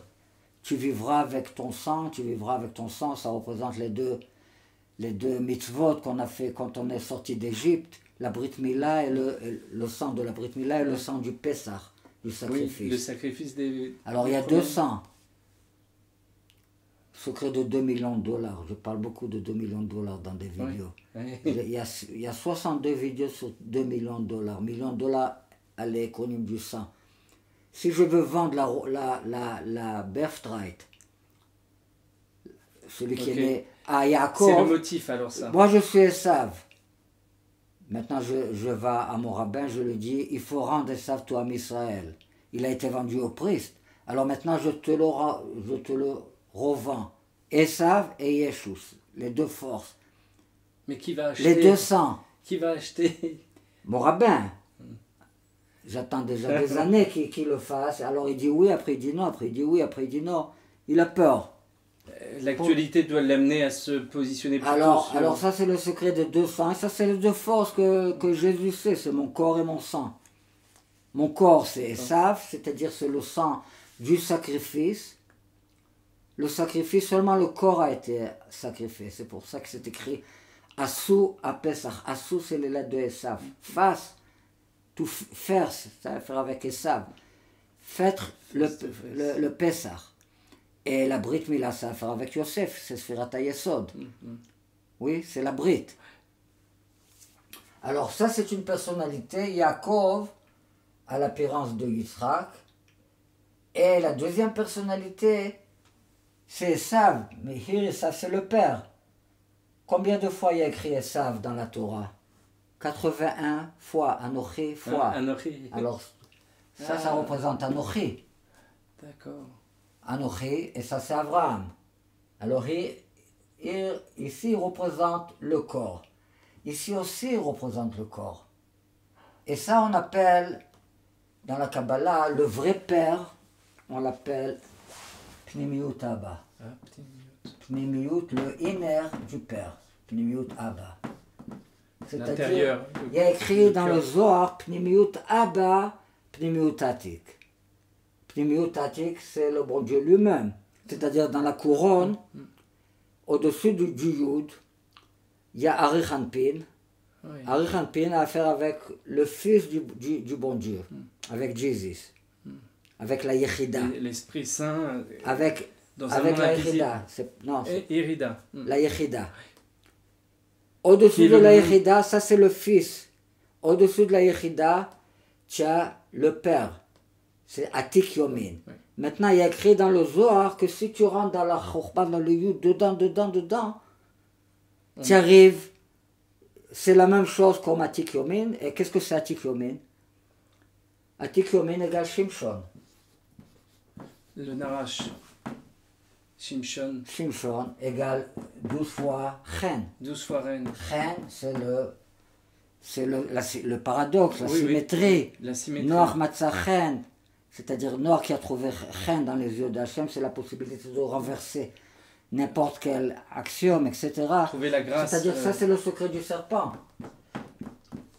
tu vivras avec ton sang, ça représente les deux mitzvot qu'on a fait quand on est sorti d'Égypte, la Brit Mila et le sang de la Brit Mila et le sang du Pessah, du sacrifice. Oui, le sacrifice des... Alors il y a 200. Secret de 2 millions de dollars. Je parle beaucoup de 2 millions de dollars dans des vidéos. Oui. Il y a 62 vidéos sur 2 millions de dollars. Millions de dollars à l'économie du sang. Si je veux vendre la birthright, celui qui est né à Yaakov... C'est le motif alors ça. Moi je suis Esav. Maintenant je vais à mon rabbin, je lui dis, il faut rendre Esav toi à Israël. Il a été vendu au priest. Alors maintenant je te le revends. Esav et Yeshus, les deux forces. Mais qui va acheter? Les 200. Qui va acheter? Mon rabbin. J'attends déjà des années qu'il le fasse. Alors il dit oui, après il dit non, après il dit oui, après il dit non. Il a peur. L'actualité doit l'amener à se positionner plutôt alors ça c'est le secret des 200. Et ça c'est les deux forces que Jésus sait, c'est mon corps et mon sang. Mon corps c'est Esav, c'est-à-dire c'est le sang du sacrifice. Le sacrifice, seulement le corps a été sacrifié. C'est pour ça que c'est écrit Assou à Pessah. Assou, c'est les lettres de Esav. Face, tout faire, ça va faire avec Esav. Faites le Pessah. Et la Brit Mila, ça va faire avec Yosef. C'est Sfirat HaYesod. Oui, c'est la Brit. Alors ça, c'est une personnalité. Yaakov a l'apparence de Yitzhak. Et la deuxième personnalité, c'est Esav, mais hier Esav c'est le père. Combien de fois il y a écrit Esav dans la Torah? 81 fois, Anochi fois. Anochi. Alors ça représente Anochi. D'accord. Anochi, et ça c'est Abraham. Alors ici il représente le corps. ici aussi il représente le corps. Et ça on appelle, dans la Kabbalah, le vrai père, on l'appelle Pnimiut Abba. Ah, petit minute. Pnimiut, le inner du père. Pnimiut Abba. C'est-à-dire, L'intérieur. il y a écrit dans cœur. le Zohar, Pnimiut Abba, Pnimiut Atik. Pnimiut Atik, c'est le bon Dieu lui-même. C'est-à-dire dans la couronne, au-dessus du Yud, il y a Arichanpin. Oui. Arichanpin a affaire avec le fils du bon Dieu, avec Jésus, avec la Yechida, L'Esprit Saint avec dans un avec monde la invisible. Yechida. Non, Et Irida. la Yechida. Au-dessus Qui est de le la monde. Yechida, ça c'est le fils. Au-dessus de la Yechida, tu as le père. C'est Atik Yomin. Ouais. Maintenant, il y a écrit dans le Zohar que si tu rentres dans la Chorba, dans le Yud, dedans, tu arrives. C'est la même chose comme Atik Yomin. Et qu'est-ce que c'est Atik Yomin? Atik Yomin égale Shimshon. Le Narash. Shimshon. Shimshon égale 12 fois Chen. 12 fois reine. Chen, c'est le paradoxe, la Oui, oui. symétrie. La symétrie. Noach Matzah Chen, c'est-à-dire Noach qui a trouvé Chen dans les yeux d'Hachem, c'est la possibilité de renverser n'importe quel axiome, etc. Trouver la grâce. C'est-à-dire ça, c'est le secret du serpent.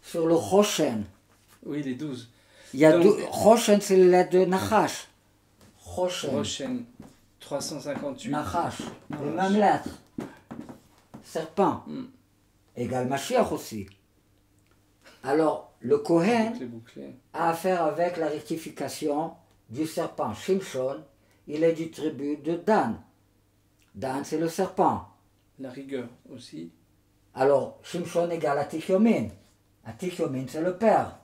Sur le Choshen, Oui, les 12. il y a Donc- Choshen, c'est le lettre de Nachash. Choshen, Prochaine. 358. Nachash, les Nachash. mêmes lettres. Serpent, Mm. égale Mashiach aussi. Alors, le Kohen Bouclé. a affaire avec la rectification du serpent. Shimshon, il est du tribu de Dan. Dan, c'est le serpent. La rigueur aussi. Alors, Shimshon égale Atik Yomin. Atik Yomin, c'est le père.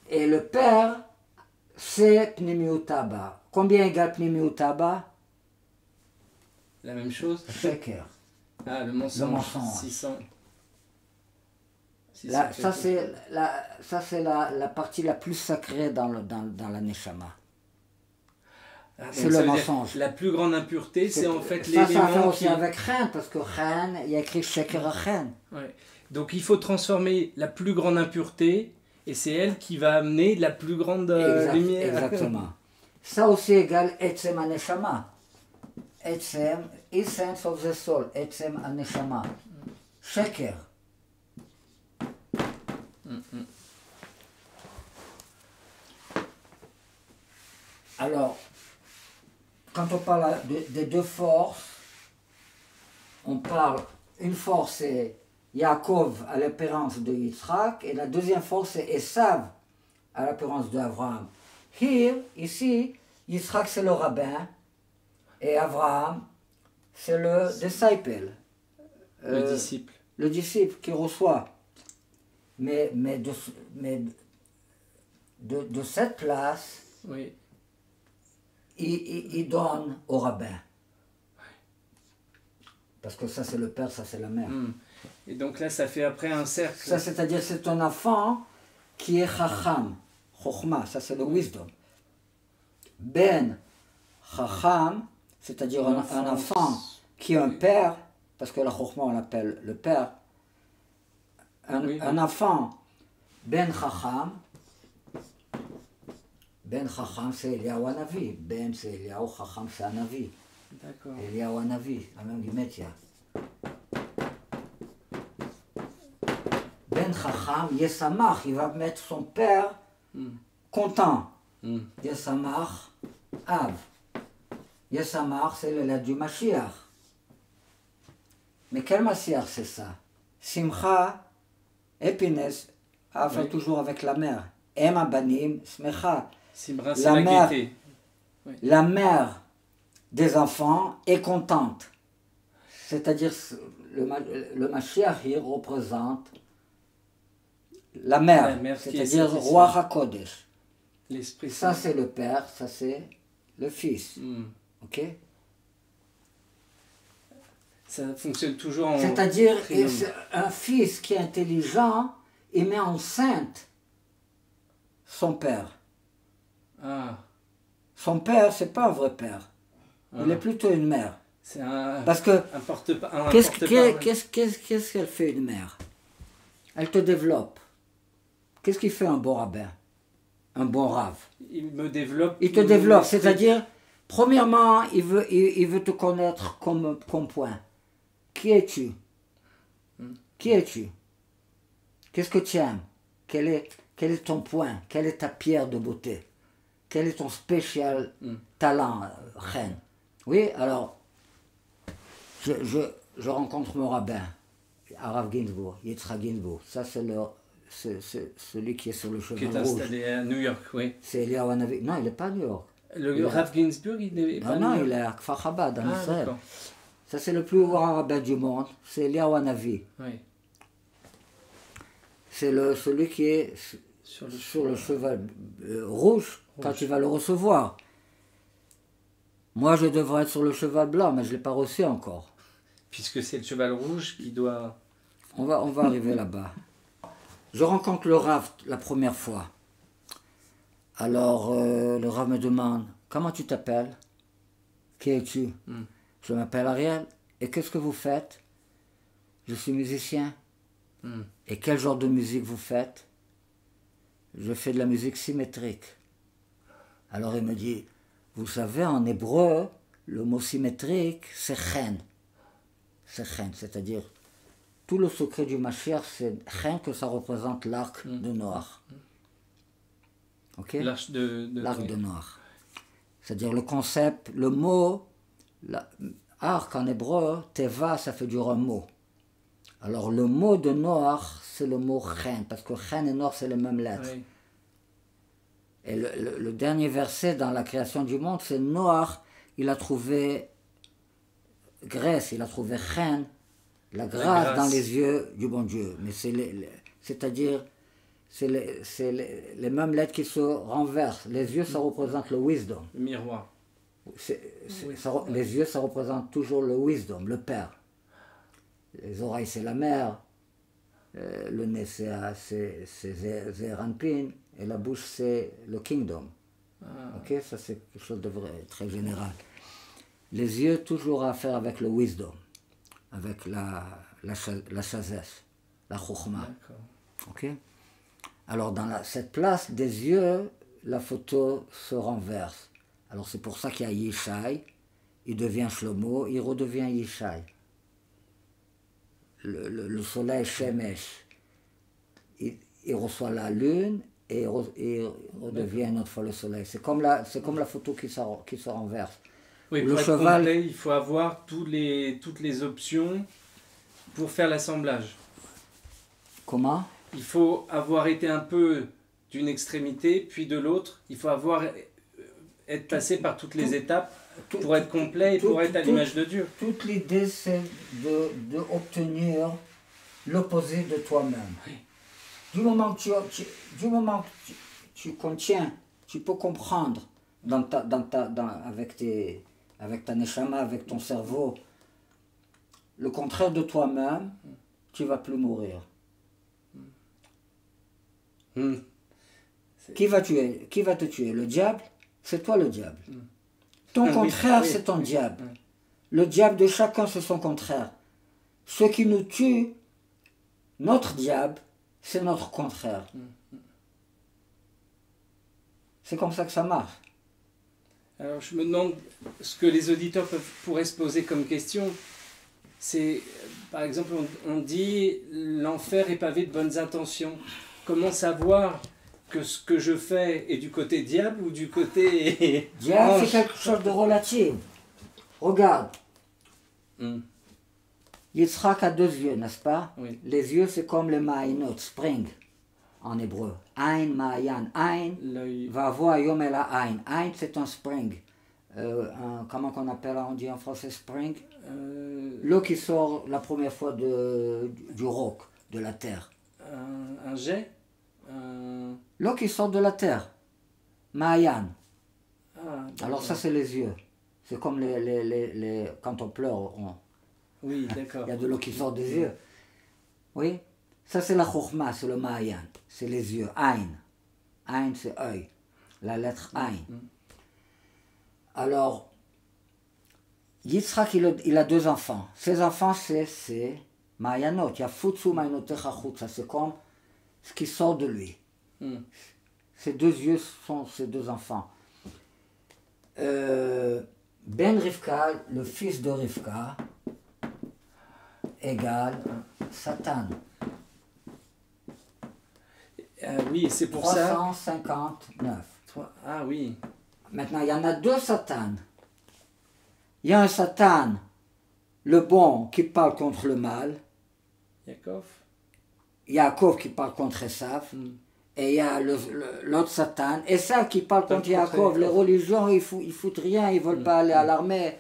Et le père, c'est Pnimiut Abba. Combien égale Pnimiut Abba? La même chose. Sheker. Ah, le mensonge. Le mensonge. 600. Là, ça, quelque c'est la partie la plus sacrée dans la Neshama. Ah, donc c'est ça le veut dire mensonge. La plus grande impureté, c'est en fait ça a fait l'élément aussi qui... avec Chen, parce que Chen, il y a écrit Sheker à Chen. Ouais. Donc il faut transformer la plus grande impureté, et c'est elle qui va amener la plus grande lumière. Exactement. Ça aussi égale Etzem Aneshama. Etzem, essence of the soul, Etzem Aneshama. Sheker. Alors, quand on parle des deux forces, on parle, une force c'est Yaakov à l'apparence de Yitzhak, et la deuxième force c'est Esav à l'apparence d'Abraham. Ici, Yitzhak c'est le rabbin, et Abraham c'est le disciple. Le disciple. Le disciple qui reçoit. Mais de cette place, Oui. il donne au rabbin. Parce que ça c'est le père, ça c'est la mère. Et donc là, ça fait après un cercle. Ça c'est-à-dire c'est un enfant qui est chacham. Chokhma, ça c'est le wisdom. Ben chacham, c'est-à-dire un enfant qui est un père, parce que la chokhma on l'appelle le père. Un enfant, ben chacham. Ben chacham c'est Eliyahu Hanavi. Ben c'est Eliyahu, chacham c'est Hanavi. D'accord. Eliyahu Hanavi, la même guimetia. Ben chacham, Yesamach, il va mettre son père content. Yesamach, Av. Yesamach, c'est le lait du Mashiach. Mais quel Mashiach c'est ça? Simcha, épinès, Av Oui. toujours avec la mère. Em abanim, smecha. Simra, c'est La la mère. gaieté. La mère des enfants est contente. C'est-à-dire, le Mashiach, il représente la mère, La mère qui est c'est-à-dire satisfaite. Roi HaKodesh. L'Esprit Ça, Saint. c'est le père, ça, c'est le fils. Ok? Ça fonctionne toujours en... C'est-à-dire, triangle. un fils qui est intelligent, il met enceinte son père. Ah, Son père, c'est pas un vrai père. Il est plutôt une mère. C'est un, Parce que un porte-parole. qu'est-ce qu'elle fait une mère? Elle te développe. Qu'est-ce qui fait un bon rabbin? Un bon rave? Il me développe. Il te développe, c'est-à-dire, premièrement, il veut te connaître comme point. Qui es-tu? Qui es-tu? Qu'est-ce que tu aimes? Quel est ton point? Quelle est ta pierre de beauté? Quel est ton spécial talent, reine? Oui, alors, je rencontre mon rabbin, Arav Ginsburg, Yitzhak Ginsburg. Ça, c'est celui qui est sur le cheval rouge. Qui est installé à New York, oui. C'est Eliyahu Hanavi. Non, il n'est pas à New York. Le Rav Ginsburg, il n'est pas à New York. Non, il est à Kfar Chabad, en Israël. D'accord. Ça, c'est le plus grand rabbin du monde. C'est Eliyahu Hanavi. Oui. C'est celui qui est sur le cheval rouge quand tu vas le recevoir. Moi, je devrais être sur le cheval blanc, mais je ne l'ai pas reçu encore. Puisque c'est le cheval rouge qui doit... On va arriver là-bas. Je rencontre le Rav la première fois. Alors, le Rav me demande, comment tu t'appelles? Qui es-tu? Je m'appelle Ariel. Et qu'est-ce que vous faites? Je suis musicien. Et quel genre de musique vous faites? Je fais de la musique symétrique. Alors il me dit, vous savez, en hébreu, le mot symétrique, c'est chen. C'est chen, c'est-à-dire, tout le secret du Mashiach, c'est chen que ça représente l'arc de Noach. Ok? L'arc L'arc de Noach. C'est-à-dire le concept, le mot, arc en hébreu, teva, ça fait durer un mot. Alors le mot de Noach, c'est le mot chen, parce que chen et Noach, c'est les mêmes lettres. Oui. Et le dernier verset dans la création du monde, c'est Noach, il a trouvé grâce, il a trouvé chen, la grâce dans les yeux du bon Dieu. Mais c'est-à-dire, c'est les mêmes lettres qui se renversent. Les yeux, ça représente le wisdom. Le miroir. Les yeux, ça représente toujours le wisdom, le père. Les oreilles, c'est la mère. Le nez, c'est Zeranpin. Et la bouche, c'est le kingdom. Ok, ça, c'est quelque chose de vrai, très général. Les yeux, toujours à faire avec le wisdom, avec la sagesse, la chokhmah. Ok. Alors, dans cette place des yeux, la photo se renverse. Alors, c'est pour ça qu'il y a Yishai. Il devient Shlomo, il redevient Yishai. Le soleil Shemesh, il reçoit la lune et il redevient une autre fois le soleil. C'est comme la photo qui se renverse. Oui, pour être complet, il faut avoir toutes les options pour faire l'assemblage. Comment? Il faut avoir été un peu d'une extrémité, puis de l'autre. Il faut être passé par toutes les étapes pour être complet et pour être à l'image de Dieu. Toute l'idée, c'est d'obtenir l'opposé de toi-même. Oui. Du moment que tu contiens, tu peux comprendre avec ta neshama, avec ton cerveau, le contraire de toi-même, tu ne vas plus mourir. Qui va te tuer? Le diable? C'est toi le diable. Ton contraire, c'est ton diable. Le diable de chacun, c'est son contraire. Ce qui nous tue, notre diable, c'est notre contraire. C'est comme ça que ça marche. Alors je me demande ce que les auditeurs pourraient se poser comme question. C'est, par exemple, on dit l'enfer est pavé de bonnes intentions. Comment savoir que ce que je fais est du côté diable ou du côté... Diable, c'est quelque chose de relatif. Regarde. Yitzhak a 2 yeux, n'est-ce pas? Oui. Les yeux, c'est comme les ma'inot, spring, en hébreu. Ain, ma'ayan. Ain va avoir yom el ain. Ain, c'est un spring. Comment qu'on appelle, on dit en français spring? L'eau qui sort la première fois du roc, de la terre. Un jet? L'eau qui sort de la terre. Ma'ayan. Alors ça, c'est les yeux. C'est comme quand on pleure, oui, d'accord. Il y a de l'eau qui sort des yeux. Oui. Ça, c'est la chokhmah, c'est le ma'ayan. C'est les yeux. Ain. Ain, c'est œil. La lettre Ain. Alors, Yitzhak, il a deux enfants. Ses enfants, c'est Mayanot. Il y a Futsu Mayanotecha Chutza. C'est comme ce qui sort de lui. Ses deux yeux sont ses deux enfants. Ben Rivka, le fils de Rivka, égale Satan. Oui, c'est pour ça. 359. Ah oui. Maintenant, il y en a deux Satan. Il y a un Satan, le bon, qui parle contre le mal. Yaakov qui parle contre Esav. Et il y a l'autre Satan, Esav qui parle contre Yaakov. Les religions, ils foutent rien, ils ne veulent pas aller à l'armée.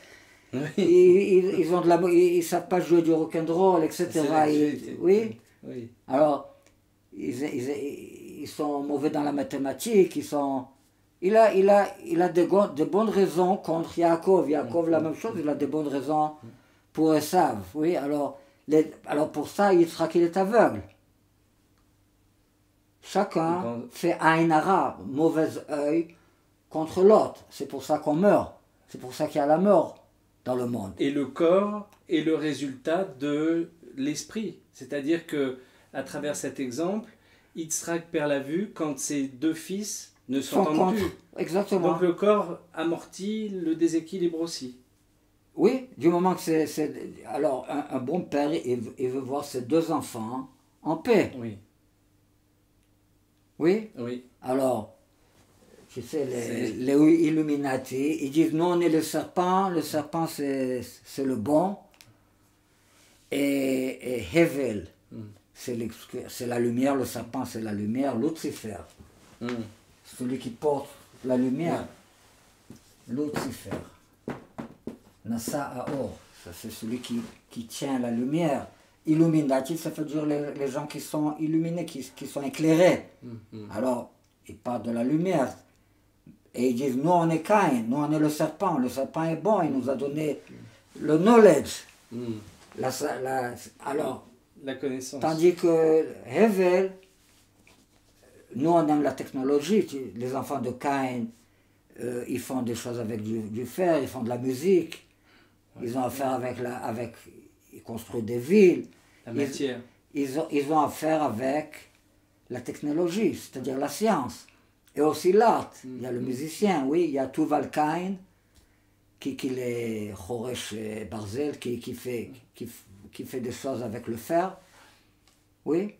Ils ne savent pas jouer du rock'n'roll, etc. Oui. Alors, ils sont mauvais dans la mathématique, il a de bonnes raisons contre Yaakov. Yaakov, la même chose, il a de bonnes raisons pour Esav. Oui, alors pour ça, Yitzhak, il est aveugle. Chacun fait Aïn Hara, mauvais œil, contre l'autre. C'est pour ça qu'on meurt. C'est pour ça qu'il y a la mort dans le monde. Et le corps est le résultat de l'esprit. C'est-à-dire que, à travers cet exemple, Yitzhak perd la vue quand ses deux fils ne s'entendent plus. Exactement. Donc le corps amortit le déséquilibre aussi. Oui, du moment que c'est... Alors, un bon père, il veut voir ses deux enfants en paix. Oui. Oui. Alors, tu sais, les Illuminati, ils disent, nous on est le serpent c'est le bon, et Hevel, c'est la lumière, le serpent c'est la lumière, Lucifer, celui qui porte la lumière, Lucifer, Nasa Aor, c'est celui qui tient la lumière. Illuminati, ça veut dire les gens qui sont illuminés, qui sont éclairés. Alors, ils parlent de la lumière. Et ils disent, nous on est Caïn, nous on est le serpent est bon, il nous a donné le knowledge. La connaissance. Tandis que Hevel, nous on aime la technologie, les enfants de Caïn, ils font des choses avec du fer, ils font de la musique, ils ont affaire avec ils construisent des villes. La matière. Ils ont affaire avec la technologie, c'est-à-dire la science. Et aussi l'art. Il y a le musicien, oui, il y a Tuval Cain, qui est Choresh Barzel, qui fait des choses avec le fer. Oui.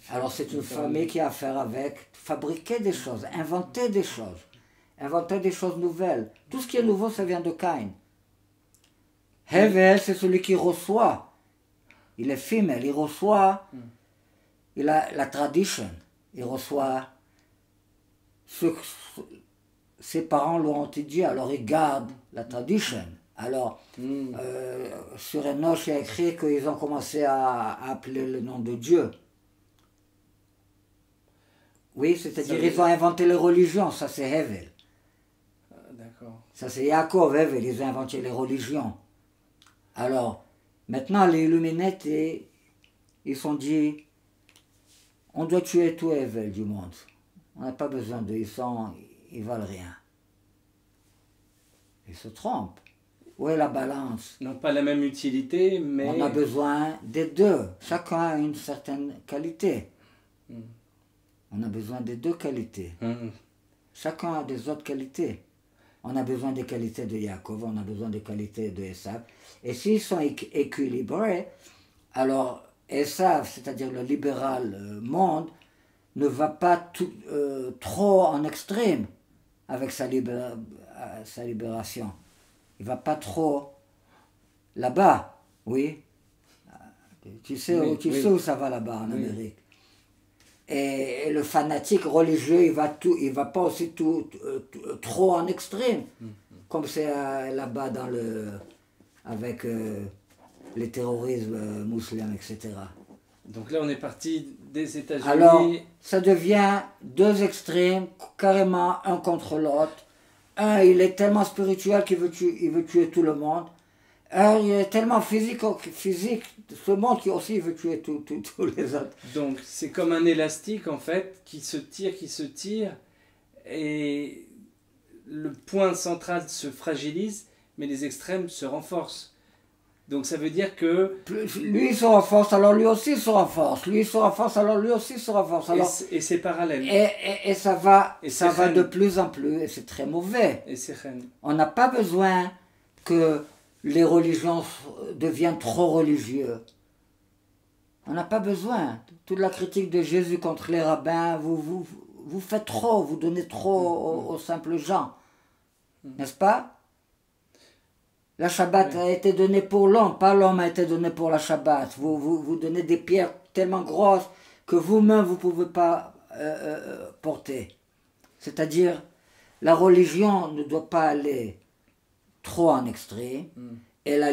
Alors c'est une famille qui a affaire avec fabriquer des choses, inventer des choses nouvelles. Tout ce qui est nouveau, ça vient de Cain. Hevel, c'est celui qui reçoit. Il est femelle, il reçoit, il a la tradition, il reçoit ce que ses parents lui ont dit, alors il garde la tradition. Alors, sur Enoch, il y a écrit qu'ils ont commencé à appeler le nom de Dieu. Oui, c'est-à-dire ils ont inventé les religions, ça c'est Hevel. D'accord. Ça c'est Yaakov, Hevel, ils ont inventé les religions. Alors, maintenant, les Illuminati, ils se sont dit, on doit tuer tout Hevel du monde. On n'a pas besoin d'eux, ils valent rien. Ils se trompent. Où est la balance? Ils n'ont pas la même utilité, mais... On a besoin des deux. Chacun a une certaine qualité. On a besoin des deux qualités. Chacun a des autres qualités. On a besoin des qualités de Yaakov, on a besoin des qualités de Esav. Et s'ils sont équilibrés, alors Esav, c'est-à-dire le libéral monde, ne va pas trop en extrême avec sa libération. Il ne va pas trop là-bas, oui. Tu sais où ça va là-bas en Amérique. Et le fanatique religieux, il va pas aussi trop en extrême, comme c'est là-bas avec les terrorismes musulmans, etc. Donc là, on est parti des États-Unis. Alors, ça devient deux extrêmes, carrément un contre l'autre. Un, il est tellement spirituel qu'il veut tuer tout le monde. Un, il est tellement physique, ce monde qui aussi veut tuer tous les autres. Donc, c'est comme un élastique, en fait, qui se tire, et le point central se fragilise, mais les extrêmes se renforcent. Donc ça veut dire que... Lui il se renforce, alors lui aussi se renforce. Lui il se renforce, alors lui aussi se renforce. Alors, et c'est parallèle. Et ça va, Et ça va de plus en plus, et c'est très mauvais. Et c'est reine. On n'a pas besoin que les religions deviennent trop religieux. On n'a pas besoin. Toute la critique de Jésus contre les rabbins, vous faites trop, vous donnez trop aux simples gens. N'est-ce pas? La Shabbat a été donnée pour l'homme, pas l'homme a été donné pour la Shabbat. Vous donnez des pierres tellement grosses que vous-même vous ne pouvez pas porter. C'est-à-dire, la religion ne doit pas aller trop en extrême. Et la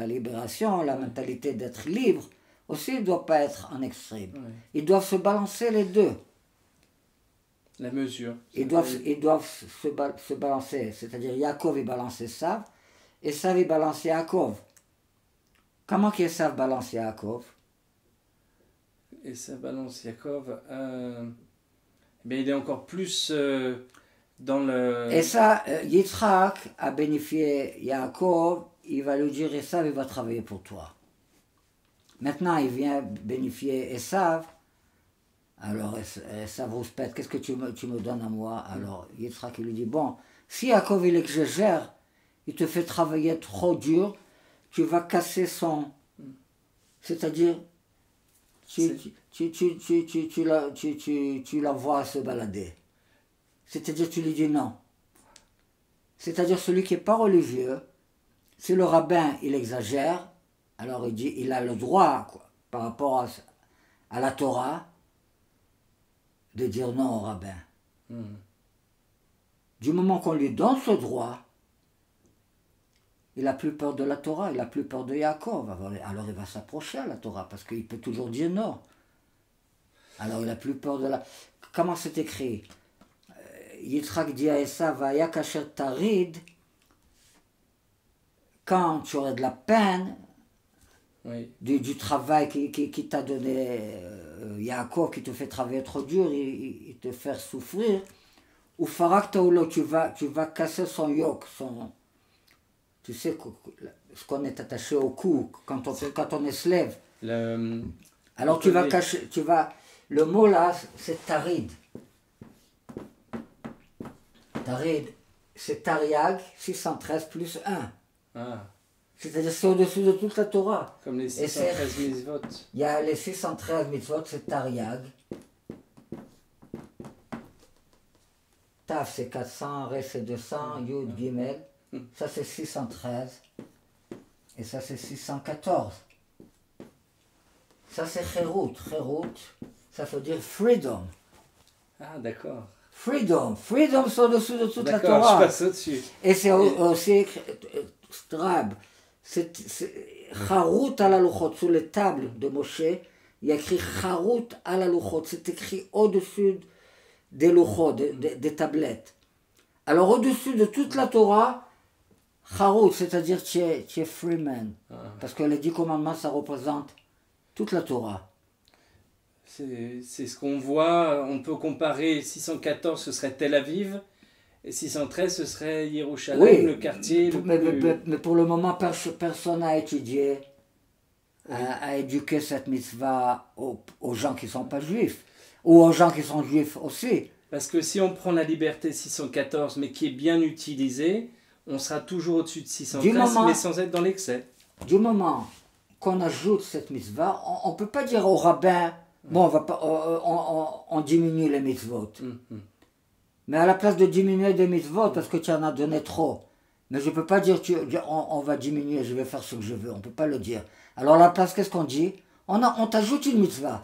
libération, la mentalité d'être libre, aussi ne doit pas être en extrême. Ils doivent se balancer les deux. La mesure. Ils doivent se balancer. C'est-à-dire, Yaakov, il balançait Esav, Esav, il balançait Yaakov. Comment qu'Esav balance Yaakov? Esav balance Yaakov. Mais il est encore plus dans le... Et ça, Yitzhak a bénéficié Yaakov, il va lui dire, Esav, il va travailler pour toi. Maintenant, il vient bénéficier Esav. Alors, Esav rouspète, qu'est-ce que tu me donnes à moi? Alors, Yitzhak, il lui dit, bon, si Yaakov, il exagère, il te fait travailler trop dur, tu vas casser son... C'est-à-dire, tu la vois se balader. C'est-à-dire, tu lui dis non. C'est-à-dire, celui qui n'est pas religieux, si le rabbin, il exagère, alors il dit, il a le droit, quoi, par rapport à la Torah, de dire non au rabbin. Du moment qu'on lui donne ce droit, il n'a plus peur de la Torah, il n'a plus peur de Yaakov. Alors il va s'approcher à la Torah, parce qu'il peut toujours dire non. Alors il n'a plus peur de la... Comment c'est écrit? Yitzhak dit à Esav, Vaya kasher tarid, quand tu aurais de la peine, du travail qui t'a donné Yaakov, qui te fait travailler trop dur, il te fait souffrir, ou farak taoulo, tu vas casser son yoke, tu sais ce qu'on est attaché au cou quand on est slave. Alors tu vas cacher, le mot là, c'est tarid. Tarid, c'est Tariag 613 plus 1. Ah. C'est-à-dire c'est au-dessus de toute la Torah. Comme les 613 mitzvot. Il y a les 613 mitzvot, c'est Tariag. Taf c'est 400, Re c'est 200, Yud, Gimel. Ça c'est 613. Et ça c'est 614. Ça c'est Cherut. Cherut, ça veut dire freedom. Ah d'accord. Freedom c'est au-dessus de toute la Torah. D'accord, je passe au-dessus. Et c'est aussi Strab. C'est Charut à la Luchot, sous les tables de Moshe, il y a écrit Charut à la Luchot, c'est écrit au-dessus des Luchot, des tablettes. Alors au-dessus de toute la Torah, Charut, c'est-à-dire tu es free man. Parce que les 10 commandements, ça représente toute la Torah. C'est ce qu'on voit, on peut comparer 614, ce serait Tel Aviv, et 613, ce serait Yerushalayim, oui, le quartier. Mais pour le moment, personne n'a étudié, a éduqué cette mitzvah aux gens qui ne sont pas juifs, ou aux gens qui sont juifs aussi. Parce que si on prend la liberté 614, mais qui est bien utilisée, on sera toujours au-dessus de 613, mais sans être dans l'excès. Du moment qu'on ajoute cette mitzvah, on ne peut pas dire au rabbin, bon, on diminue les mitzvot. Mais à la place de diminuer des mitzvot, parce que tu en as donné trop, mais je ne peux pas dire, on va diminuer, je vais faire ce que je veux, on ne peut pas le dire. Alors à la place, qu'est-ce qu'on dit? On t'ajoute une mitzvah.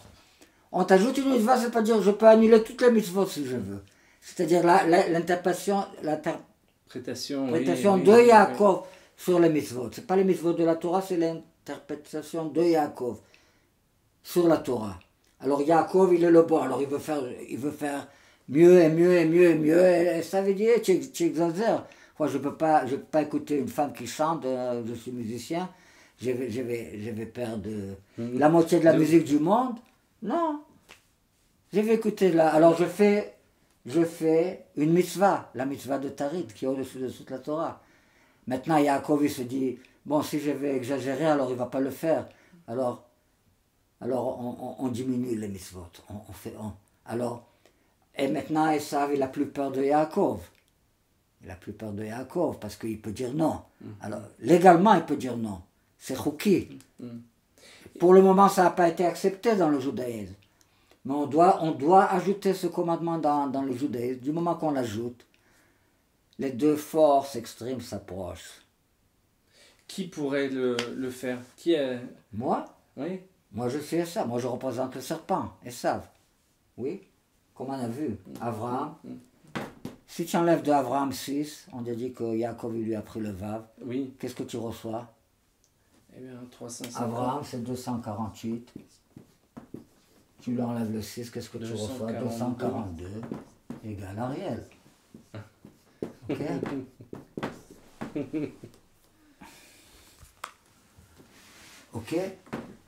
On t'ajoute une mitzvah, c'est pas dire, je peux annuler toutes les mitzvot si je veux. C'est-à-dire l'interprétation de Yaakov sur les mitzvot. Ce n'est pas les mitzvot de la Torah, c'est l'interprétation de Yaakov sur la Torah. Alors Yaakov, il est le bon, alors il veut faire mieux et mieux et mieux et mieux, et ça veut dire, tu exagères. Moi, je peux pas écouter une femme qui chante, je suis musicien, je vais perdre la moitié de la musique du monde. Non, je vais écouter là. Alors je fais une mitzvah, la mitzvah de Tarit, qui est au-dessus de toute la Torah. Maintenant, Yaakov, il se dit, bon, si je vais exagérer, alors il ne va pas le faire. Alors on diminue les mitzvot. Et maintenant, Esav, il n'a plus peur de Yaakov. Il n'a plus peur de Yaakov parce qu'il peut dire non. Alors, légalement, il peut dire non. C'est chouki. Pour le moment, ça n'a pas été accepté dans le judaïsme. Mais on doit ajouter ce commandement dans le judaïsme. Du moment qu'on l'ajoute, les deux forces extrêmes s'approchent. Qui pourrait le faire? Qui est... Moi? Oui. Moi, je suis Esav. Moi, je représente le serpent. Esav. Oui. Comme on a vu. Abraham. Si tu enlèves de Abraham 6, on a dit que Yaakov lui a pris le Vav. Oui. Qu'est-ce que tu reçois? Eh bien, 350. Abraham, c'est 248. Tu lui enlèves le 6, qu'est-ce que tu reçois? 242 égale Ariel. Ok? Ok?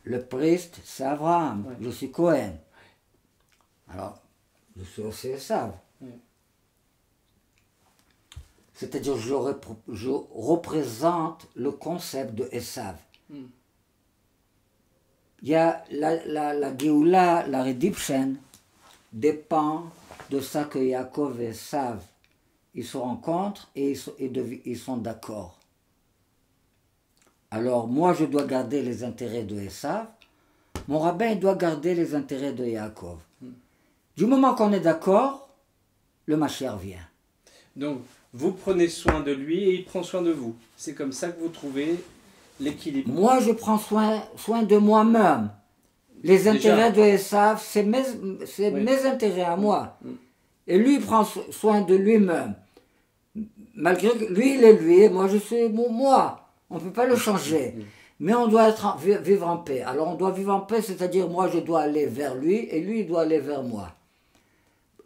Le priest, c'est Abraham. Ouais. Je suis Cohen. Alors, je suis aussi Esav. Ouais. C'est-à-dire, je représente le concept de Esav. Il y a la Géoula, la rédemption, dépend de ça que Yaakov et Esav, ils se rencontrent et ils sont d'accord. Alors, moi, je dois garder les intérêts de Esav, mon rabbin doit garder les intérêts de Yaakov. Du moment qu'on est d'accord, le Mashiach vient. Donc, vous prenez soin de lui et il prend soin de vous. C'est comme ça que vous trouvez l'équilibre. Moi, je prends soin de moi-même. Les intérêts de Esav, c'est mes intérêts à moi. Et lui, il prend soin de lui-même. Malgré que lui, il est lui, et moi, je suis moi. On ne peut pas le changer. Mais on doit vivre en paix. Alors, on doit vivre en paix, c'est-à-dire, moi, je dois aller vers lui, et lui, il doit aller vers moi.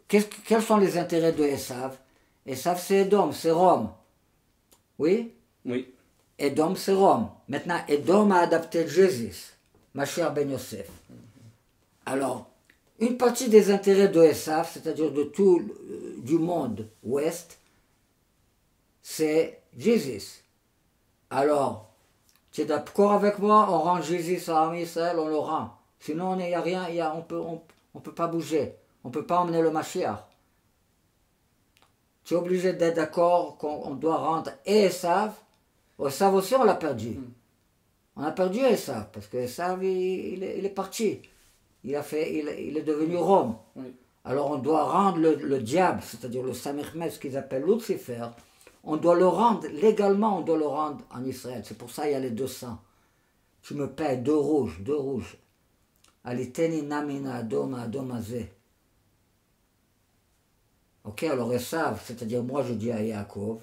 Quels sont les intérêts de Esav? Esav, c'est Edom, c'est Rome. Oui? Oui. Edom, c'est Rome. Maintenant, Edom a adapté Jésus, Mashiach ben Yosef. Alors, une partie des intérêts de Esav, c'est-à-dire de tout du monde ouest, c'est Jésus. Alors, tu es d'accord avec moi? On rend Jésus à Am Israël, on le rend. Sinon, il n'y a rien, on peut pas bouger. On ne peut pas emmener le Mashiach. Tu es obligé d'être d'accord qu'on doit rendre Esav. Esav aussi, on l'a perdu. On a perdu Esav, parce que Esav, il est parti. Il est devenu Rome. Oui. Alors on doit rendre le diable, c'est-à-dire le Samechmet, ce qu'ils appellent Lucifer, on doit le rendre, légalement, on doit le rendre en Israël. C'est pour ça qu'il y a les 200. Tu me payes 2 rouges. Aliteni namina adoma adomazé. Ok, alors Esav, c'est-à-dire moi je dis à Yaakov,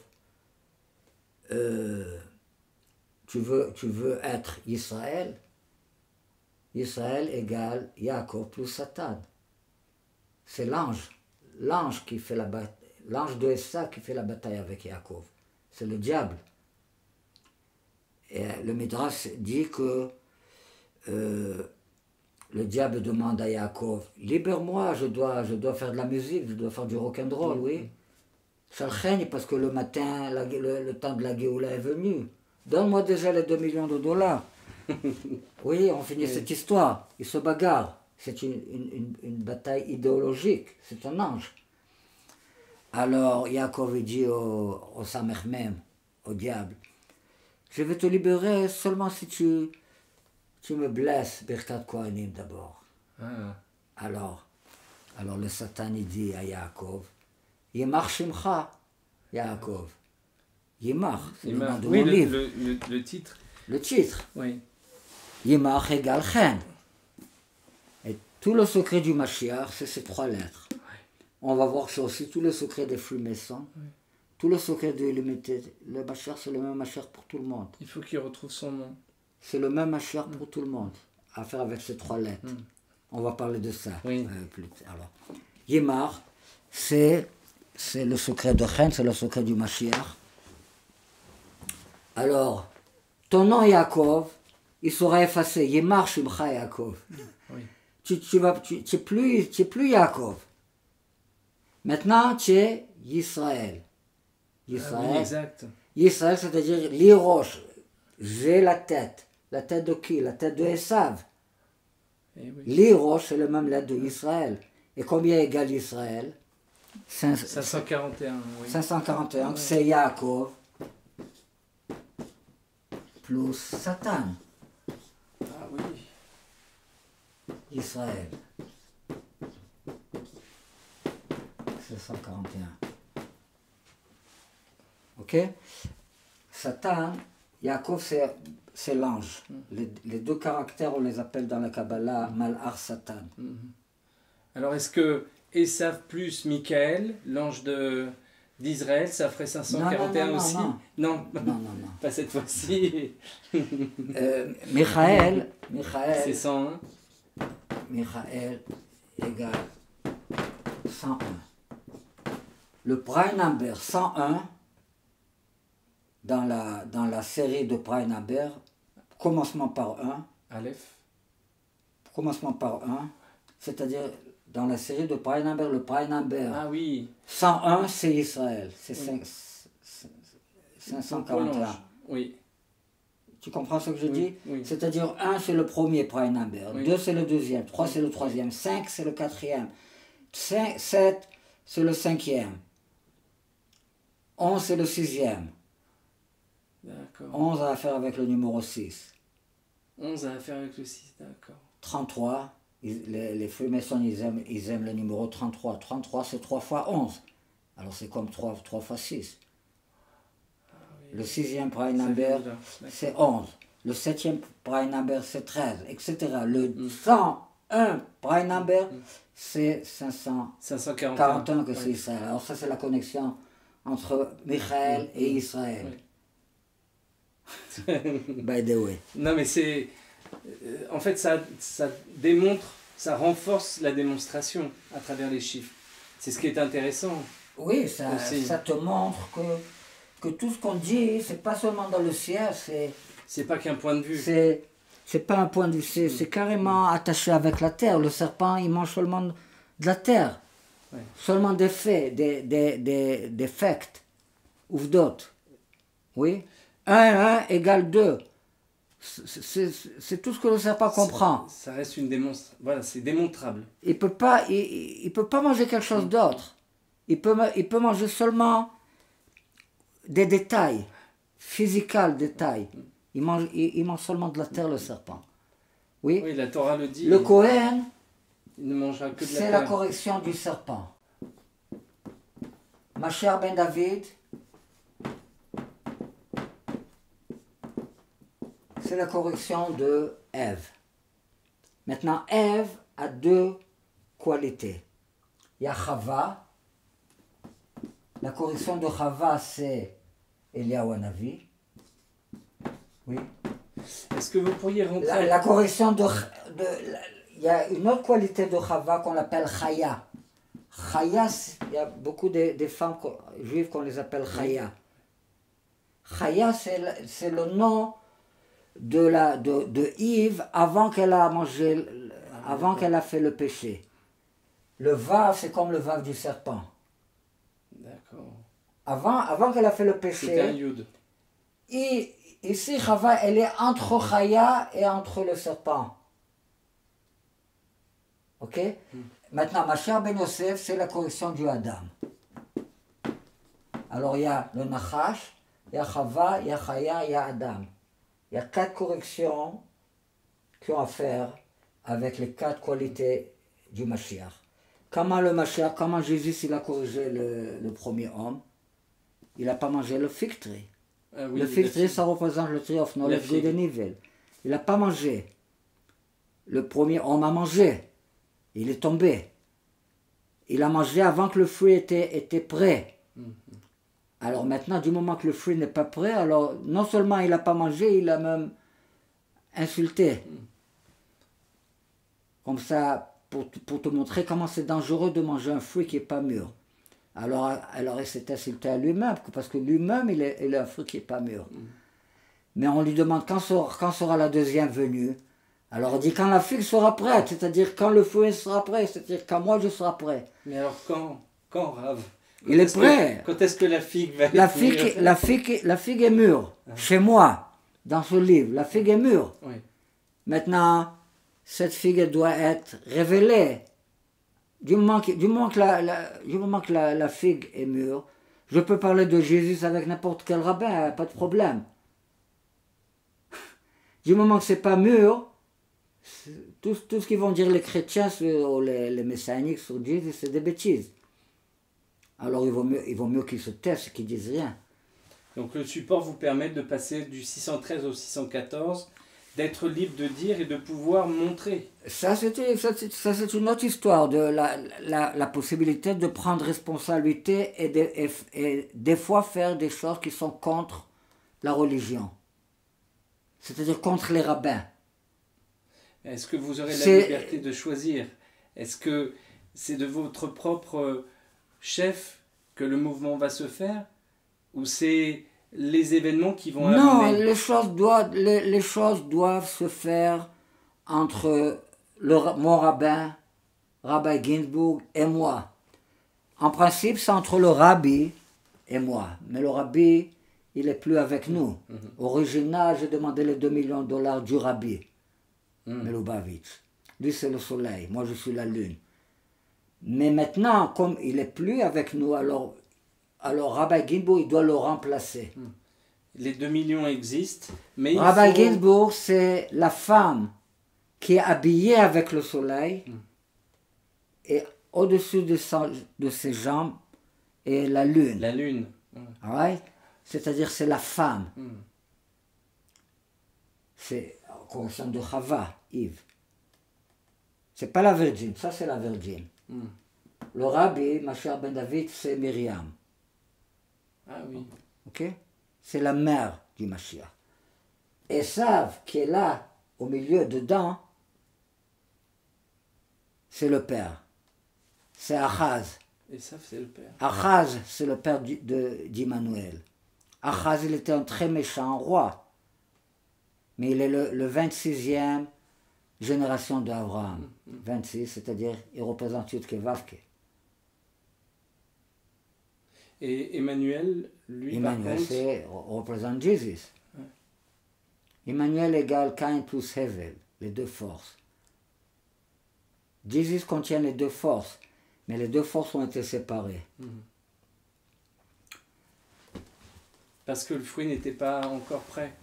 tu veux être Israël? Israël égale Yaakov plus Satan. C'est l'ange qui fait la bataille, l'ange de Esav qui fait la bataille avec Yaakov. C'est le diable. Et le Midrash dit que le diable demande à Yaakov, libère-moi, je dois faire de la musique, je dois faire du rock'n'roll, oui. Shalcheni, parce que le matin, le temps de la Géoula est venu. Donne-moi déjà les 2 millions de dollars. Oui, on finit cette histoire. Il se bagarre. C'est une bataille idéologique. C'est un ange. Alors, Yaakov dit au Samech même, au diable, je vais te libérer seulement si tu me blesses, Birkat Kohanim d'abord. Ah. Alors le Satan il dit à Yaakov, Yemach Shimcha, Yaakov. Yemach, c'est le nom de mon livre. Le titre. Le titre. Oui. Yemach égale Chen. Et tout le secret du Mashiach, c'est ces 3 lettres. On va voir ça aussi, tout le secret des Freemasons, tout le secret de l'illimité. Le Mashiach, c'est le même Mashiach pour tout le monde. Il faut qu'il retrouve son nom. C'est le même Mashiach pour tout le monde. À faire avec ces 3 lettres. On va parler de ça Oui. plus tard. Alors, Yemach, c'est le secret de Chen, c'est le secret du Mashiach. Alors, ton nom Yaakov, il sera effacé. Yemach Shimcha Yaakov. Oui. Tu es plus Yaakov. Maintenant, tu es Israël. Ah oui, exact. Israël, c'est-à-dire l'irosh. J'ai la tête. La tête de qui? La tête de Esav. Eh oui. L'irosh, c'est le même lettre de Israël. Et combien égale Israël? 541, oui. 541, c'est Yaakov plus Satan. Ah oui. Israël. 541. Ok? Satan, Yaakov, c'est l'ange. Les deux caractères, on les appelle dans la Kabbalah Malach Satan. Alors est-ce que Esav plus Michaël, l'ange d'Israël, ça ferait 541 non, aussi? Non, non. Pas cette fois-ci. Michaël, C'est 101. Michaël égale 101. Le prime number 101, dans la série de prime number, commencement par 1, Aleph. commencement par 1, c'est-à-dire dans la série de prime number, le prime number Ah oui. 101, c'est Israël, c'est Oui. 541. Oui. Tu comprends ce que je Oui, dis? oui. C'est-à-dire 1, c'est le premier prime number, Oui. 2, c'est le deuxième, 3, c'est le troisième, 5, c'est le quatrième, 7, c'est le cinquième, 11, c'est le sixième. D'accord. 11 a à faire avec le numéro 6. 11 a à faire avec le 6, d'accord. 33, les Freemasons, ils aiment le numéro 33. 33, c'est 3 fois 11. Alors c'est comme 3 fois 6. Oui. Le sixième prime Ça number, vient de là, c'est 11. Le septième prime number, c'est 13, etc. Le 101 prime number, c'est 541 541. que c'est Israël. Alors ça, c'est la connexion entre Michaël et Israël. By the way. Non, mais c'est. En fait, ça démontre, ça renforce la démonstration à travers les chiffres. C'est ce qui est intéressant. Oui, ça te montre que tout ce qu'on dit, c'est pas seulement dans le ciel, C'est pas qu'un point de vue. c'est pas un point de vue, c'est carrément attaché avec la terre. Le serpent, il mange seulement de la terre. Ouais. Seulement des faits, des faits, ou d'autres. Oui. 1 égale 2. C'est tout ce que le serpent comprend. Ça reste une démonstration. Voilà, c'est démontrable. Il peut pas manger quelque chose d'autre. Il peut manger seulement des détails, physical détails. Il mange seulement de la terre, le serpent. Oui. Oui, la Torah le dit. Le Kohen, Il ne mangera que de la c'est terre. la correction du serpent. Ma chère Ben David, c'est la correction de Ève. Maintenant, Ève a deux qualités. Il y a Chava. La correction de Chava, c'est Eliyahu Hanavi. Oui. Est-ce que vous pourriez rentrer... La correction il y a une autre qualité de Chava qu'on appelle Chaya. Chaya, il y a beaucoup de femmes juives qu'on les appelle Chaya. Chaya, c'est le nom de Yves avant qu'elle a mangé, avant qu'elle a fait le péché. Le vav, c'est comme le vav du serpent. D'accord. Avant qu'elle a fait le C'était un péché, yud. ici, Chava, elle est entre Chaya et entre le serpent. Ok? Maintenant, ma chère Ben Yosef, c'est la correction du Adam. Alors, il y a le Nachash, il y a Chava, il y a Chaya, il y a Adam. Il y a 4 corrections qui ont à faire avec les 4 qualités du Mashiach. Comment Jésus il a corrigé le premier homme? Il n'a pas mangé le fig tree. Ah oui, Le fig tree, ça représente le tree of knowledge, good and evil. Il n'a pas mangé. Le premier homme a mangé. Il est tombé. Il a mangé avant que le fruit était prêt. Alors maintenant, du moment que le fruit n'est pas prêt, alors non seulement il n'a pas mangé, il a même insulté. Comme ça, pour te montrer comment c'est dangereux de manger un fruit qui n'est pas mûr. Alors il s'est insulté à lui-même, parce que lui-même, il est un fruit qui n'est pas mûr. Mais on lui demande quand sera la deuxième venue. Alors on dit quand la figue sera prête, c'est-à-dire quand le fruit sera prêt, c'est-à-dire quand moi je serai prêt. Mais alors quand Rav? Il est prêt. Quand est-ce que la figue va La être mûre? figue est mûre. Chez moi, dans ce livre, la figue est mûre. Oui. Maintenant, cette figue doit être révélée. Du moment que la figue est mûre, je peux parler de Jésus avec n'importe quel rabbin, pas de problème. Du moment que c'est pas mûr, tout ce qu'ils vont dire les chrétiens ou les messianiques sur Jésus, c'est des bêtises. Alors il vaut mieux qu'ils se taisent, qu'ils disent rien. Donc le support vous permet de passer du 613 au 614, d'être libre de dire et de pouvoir montrer. Ça c'est une autre histoire, de la possibilité de prendre responsabilité et des fois faire des choses qui sont contre la religion. C'est-à-dire contre les rabbins. Est-ce que vous aurez la liberté de choisir? Est-ce que c'est de votre propre chef que le mouvement va se faire? Ou c'est les événements qui vont amener? Non, les choses doivent se faire entre mon rabbin, Rabbi Ginsburg et moi. En principe, c'est entre le rabbi et moi. Mais le rabbi, il n'est plus avec nous. Original, j'ai demandé les $2 millions du rabbi, Melubavitch. Lui, c'est le soleil. Moi, je suis la lune. Mais maintenant, comme il n'est plus avec nous, alors Rabbi Ginsburg, il doit le remplacer. Les 2 millions existent, mais Rabbi Ginsburg, c'est la femme qui est habillée avec le soleil et au-dessus de ses jambes est la lune. La lune. Right? C'est-à-dire c'est la femme. C'est en conscience de Chava, Yves. C'est pas la Virgin, ça c'est la Virgin. Le rabbi, ma chère Ben David, c'est Myriam. Ah oui. Ok? C'est la mère du Mashiach. Esav, qui est là, au milieu, dedans, c'est le père. C'est Achaz. Esav, c'est le père. Achaz, c'est le père d'Immanuel. Achaz, il était un très méchant roi. Mais il est le 26e génération d'Abraham. 26, c'est-à-dire, il représente Yudke Vavke. Et Emmanuel, lui, Emmanuel, par contre... représente Jésus. Ouais. Emmanuel égale Cain plus Hevel, les deux forces. Jésus contient les deux forces, mais les deux forces ont été séparées. Parce que le fruit n'était pas encore prêt.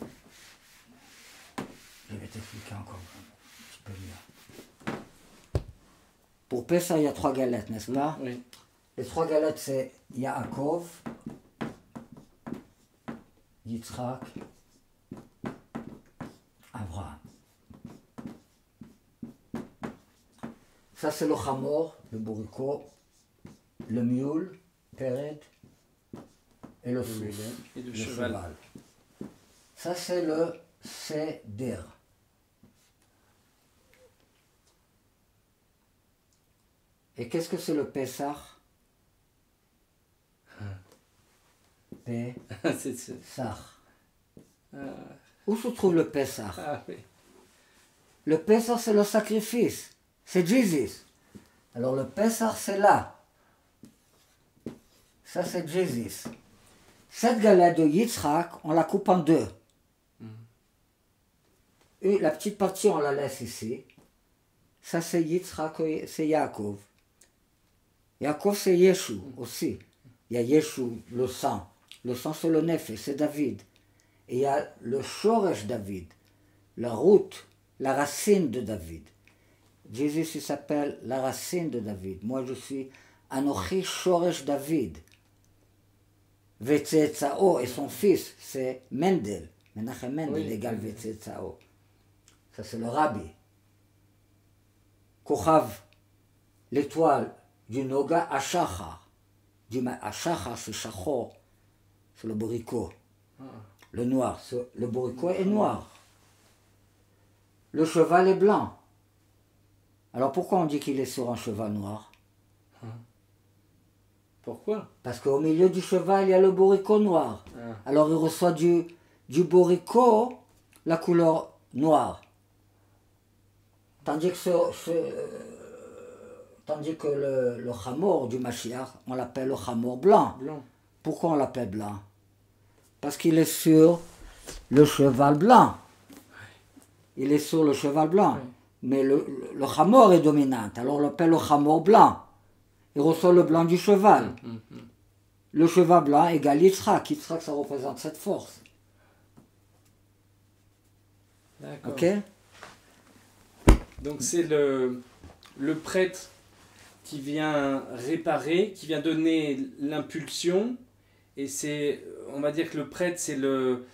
Je vais t'expliquer encore un petit peu mieux. Pour Pessah, il y a 3 galettes, n'est-ce pas? Oui. Les 3 galettes, c'est Yaakov, Yitzhak, Abraham. Ça, c'est le Hamor, le bourricot, le mule, Péred, et le sous, Et le le cheval. Ça, c'est le Seder. Et qu'est-ce que c'est le Pessah? C'est ça. Pessah. Où se trouve le Pessah? Ah oui. Le Pessah, c'est le sacrifice. C'est Jésus. Alors le Pessah, c'est là. Ça, c'est Jésus. Cette galette de Yitzhak, on la coupe en 2. Et la petite partie, on la laisse ici. Ça, c'est Yitzhak, c'est Yaakov. Yaakov, c'est Yeshu aussi. Il y a Yeshu, le sang. Le sang, c'est le Nefesh, c'est David. Et il y a le Shoresh David, la route, la racine de David. Jésus, il s'appelle la racine de David. Moi, je suis Anochi Shoresh David. Vetzetzao et son fils, c'est Mendel. Menachem Mendel égale Vetzetzao. Ça, c'est le rabbi. Kochav, l'étoile du Noga, Ashachar. Ashachar, c'est Shachor. C'est le bourricot. Le noir. Le bourricot est noir. Le cheval est blanc. Alors pourquoi on dit qu'il est sur un cheval noir? Pourquoi? Parce qu'au milieu du cheval, il y a le bourricot noir. Alors il reçoit du bourricot la couleur noire. Tandis que Tandis que le Hamor du Mashiach, on l'appelle le Hamor blanc. Blanc. Pourquoi on l'appelle blanc? Parce qu'il est sur le cheval blanc. Il est sur le cheval blanc. Oui. Mais le Hamor est dominant. Alors on l'appelle le Hamor blanc. Il reçoit le blanc du cheval. Le cheval blanc égale Yitzhak. Yitzhak, ça représente cette force. D'accord. Ok? Donc c'est le prêtre qui vient réparer, qui vient donner l'impulsion, et c'est, on va dire que le prêtre c'est le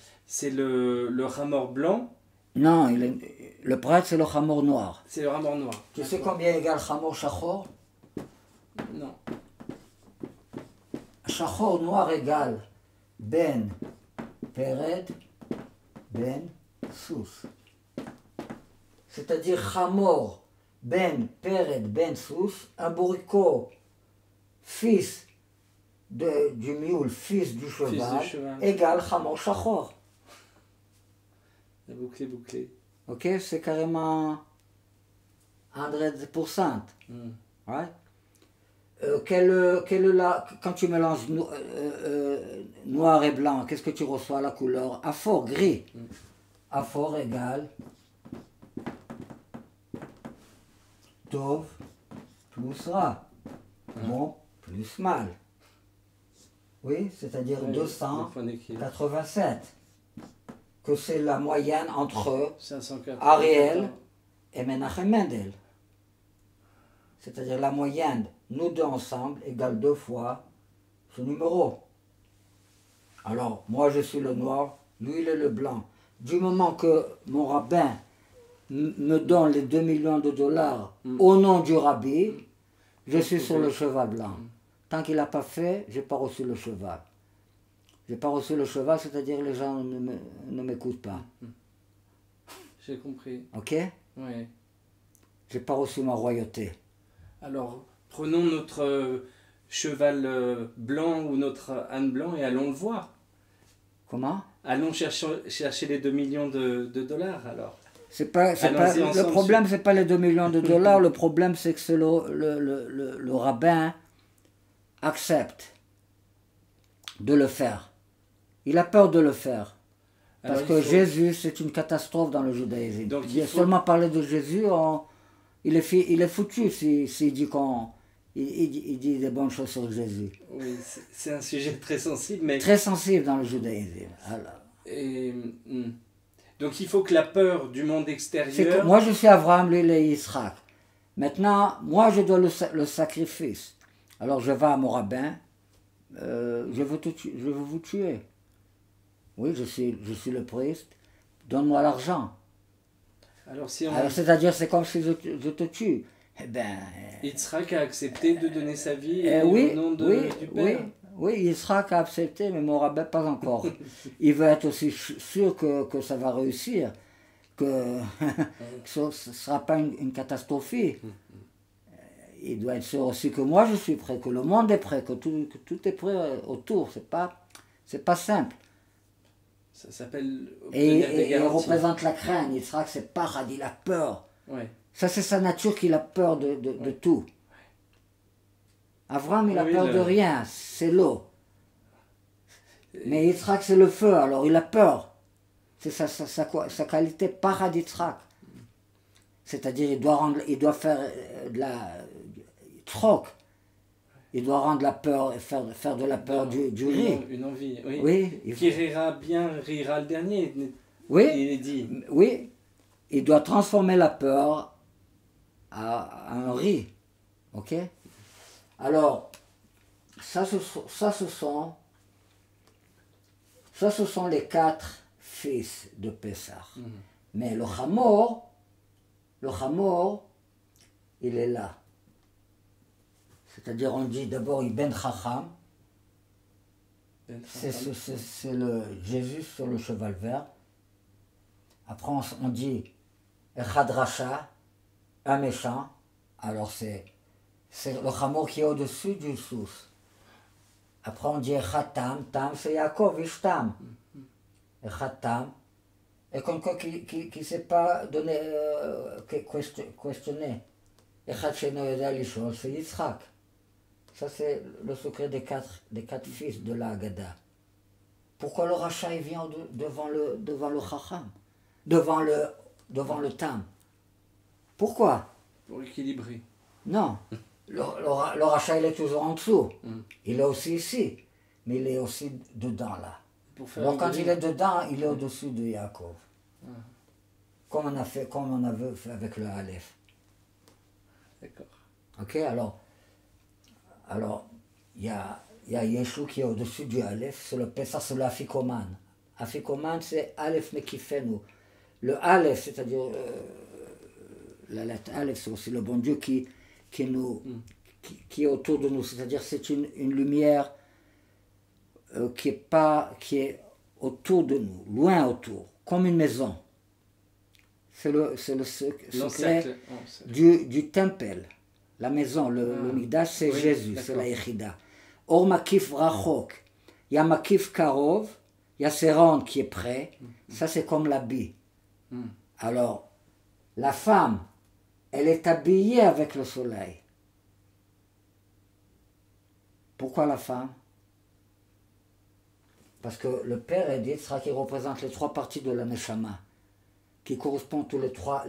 Hamor blanc. Non, le prêtre c'est le Hamor noir. C'est le Hamor noir. Tu sais combien égale Hamor Shachor? Non. Shachor noir égale Ben Pered Ben Sous. C'est-à-dire Hamor Ben Pered Ben Sous, un bourricot, fils du mule, fils du cheval, égale Hamor Shachor. La boucle est bouclée. Ok, c'est carrément 100%. Ouais. Quand tu mélanges noir et blanc, qu'est-ce que tu reçois? La couleur Afor, gris. Afor égale Tov plus Ra. Bon plus mal. Oui, c'est-à-dire 287. Que c'est la moyenne entre 580. Ariel et Menachem Mendel. C'est-à-dire la moyenne, nous deux ensemble, égale 2 fois ce numéro. Alors, moi je suis le noir, lui il est le blanc. Du moment que mon rabbin me donne les 2 millions de dollars au nom du rabbi, je suis sur le cheval blanc. Tant qu'il n'a pas fait, je n'ai pas reçu le cheval. Je n'ai pas reçu le cheval, c'est-à-dire les gens ne m'écoutent pas. J'ai compris. Ok? Oui. Je n'ai pas reçu ma royauté. Alors, prenons notre cheval blanc ou notre âne blanc et allons le voir. Comment? Allons chercher les 2 millions de dollars alors. Le problème, c'est pas les 2 millions de dollars, le problème, c'est que le rabbin accepte de le faire. Il a peur de le faire. Parce que Jésus, c'est une catastrophe dans le judaïsme. Donc, seulement parler de Jésus, il est foutu s'il dit il dit des bonnes choses sur Jésus. Oui, c'est un sujet très sensible. Mais... Très sensible dans le judaïsme. Donc il faut que la peur du monde extérieur... Moi je suis Abraham, lui il est Yitzhak. Maintenant, moi je dois le sacrifice. Alors je vais à mon rabbin, je veux vous tuer. Oui, je suis le priest, donne-moi l'argent. Alors c'est-à-dire c'est comme si je te tue. Eh ben, Yitzhak a accepté de donner sa vie au nom du Père. Oui, Yitzhak a accepté, mais mon rabbin pas encore. Il veut être aussi sûr que ça va réussir, que ce ne sera pas une catastrophe. Il doit être sûr aussi que moi je suis prêt, que le monde est prêt, que tout est prêt autour. C'est pas simple. Ça s'appelle... Et il représente la crainte. Yitzhak, c'est parad, il a peur. Ouais. Ça, c'est sa nature qu'il a peur de tout. Abraham, il a peur de rien, c'est l'eau. Mais Yitzhak, c'est le feu, alors il a peur. C'est sa qualité parad Yitzhak. C'est-à-dire, il doit faire de la troc. Il doit rendre la peur, faire de la peur du riz. Une envie, oui. Oui, qui rira bien, rira le dernier. Oui, il est dit. Oui, il doit transformer la peur à un riz. Ok? Alors, ça ce sont les 4 fils de Pessah. Mais le Hamor, il est là. C'est-à-dire, on dit d'abord Ben Chacham. C'est le Jésus sur le cheval vert. Après, on dit Echad Racha, un méchant. Alors, c'est le Hamor qui est au-dessus du Sous. Après, on dit Echad Tam. Tam, c'est Yaakov, Ishtam. Echad Tam. Et quelqu'un qui ne sait pas donner, questionner. Echad She'eino Yoda Lishol, c'est Yitzhak. Ça, c'est le secret des quatre fils de la Haggadah. Pourquoi le rachat il vient devant le Chacham, devant le Tam? Pourquoi? Pour équilibrer. Non. Le rachat, il est toujours en dessous. Il est aussi ici. Mais il est aussi dedans, là. Alors, quand il est dedans, il est au-dessus de Yaakov. Comme on a fait avec le Aleph. D'accord. Ok, alors, il y a Yeshua qui est au-dessus du Aleph, c'est le Pessah, c'est l'Afikoman. Afikoman, c'est Aleph Mekifenu. Le Aleph, c'est-à-dire la lettre Aleph, c'est aussi le bon Dieu qui est autour de nous. C'est-à-dire c'est une lumière qui est autour de nous, loin autour, comme une maison. C'est le secret du temple. La maison, le Mikdash, c'est Jésus, c'est la Yechida. Or Makif Rachok, il y a Makif Karov, il y a Sérande qui est près, ça c'est comme l'habit. Alors, la femme, elle est habillée avec le soleil. Pourquoi la femme? Parce que le père est dit, sera qui représente les trois parties de la Neshama, qui correspondent tous les trois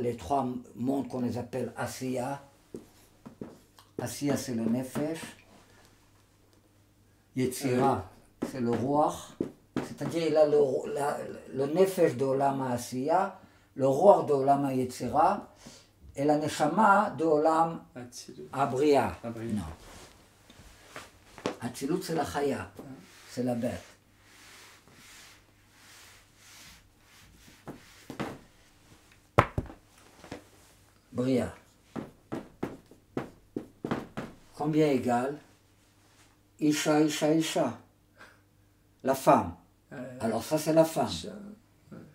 mondes qu'on les appelle Asiya. Asiya, c'est le Nefesh. Yetzira, c'est le Ruach. C'est-à-dire, il a le Nefesh de Olam Asiya, le Ruach de Olam Yetzira, et la Neshama de Olam Abriya. Non. Atzilut, c'est la Chaya, c'est la bête. Bria. Combien égale Isha, Isha, Isha. La femme. Alors ça c'est la femme.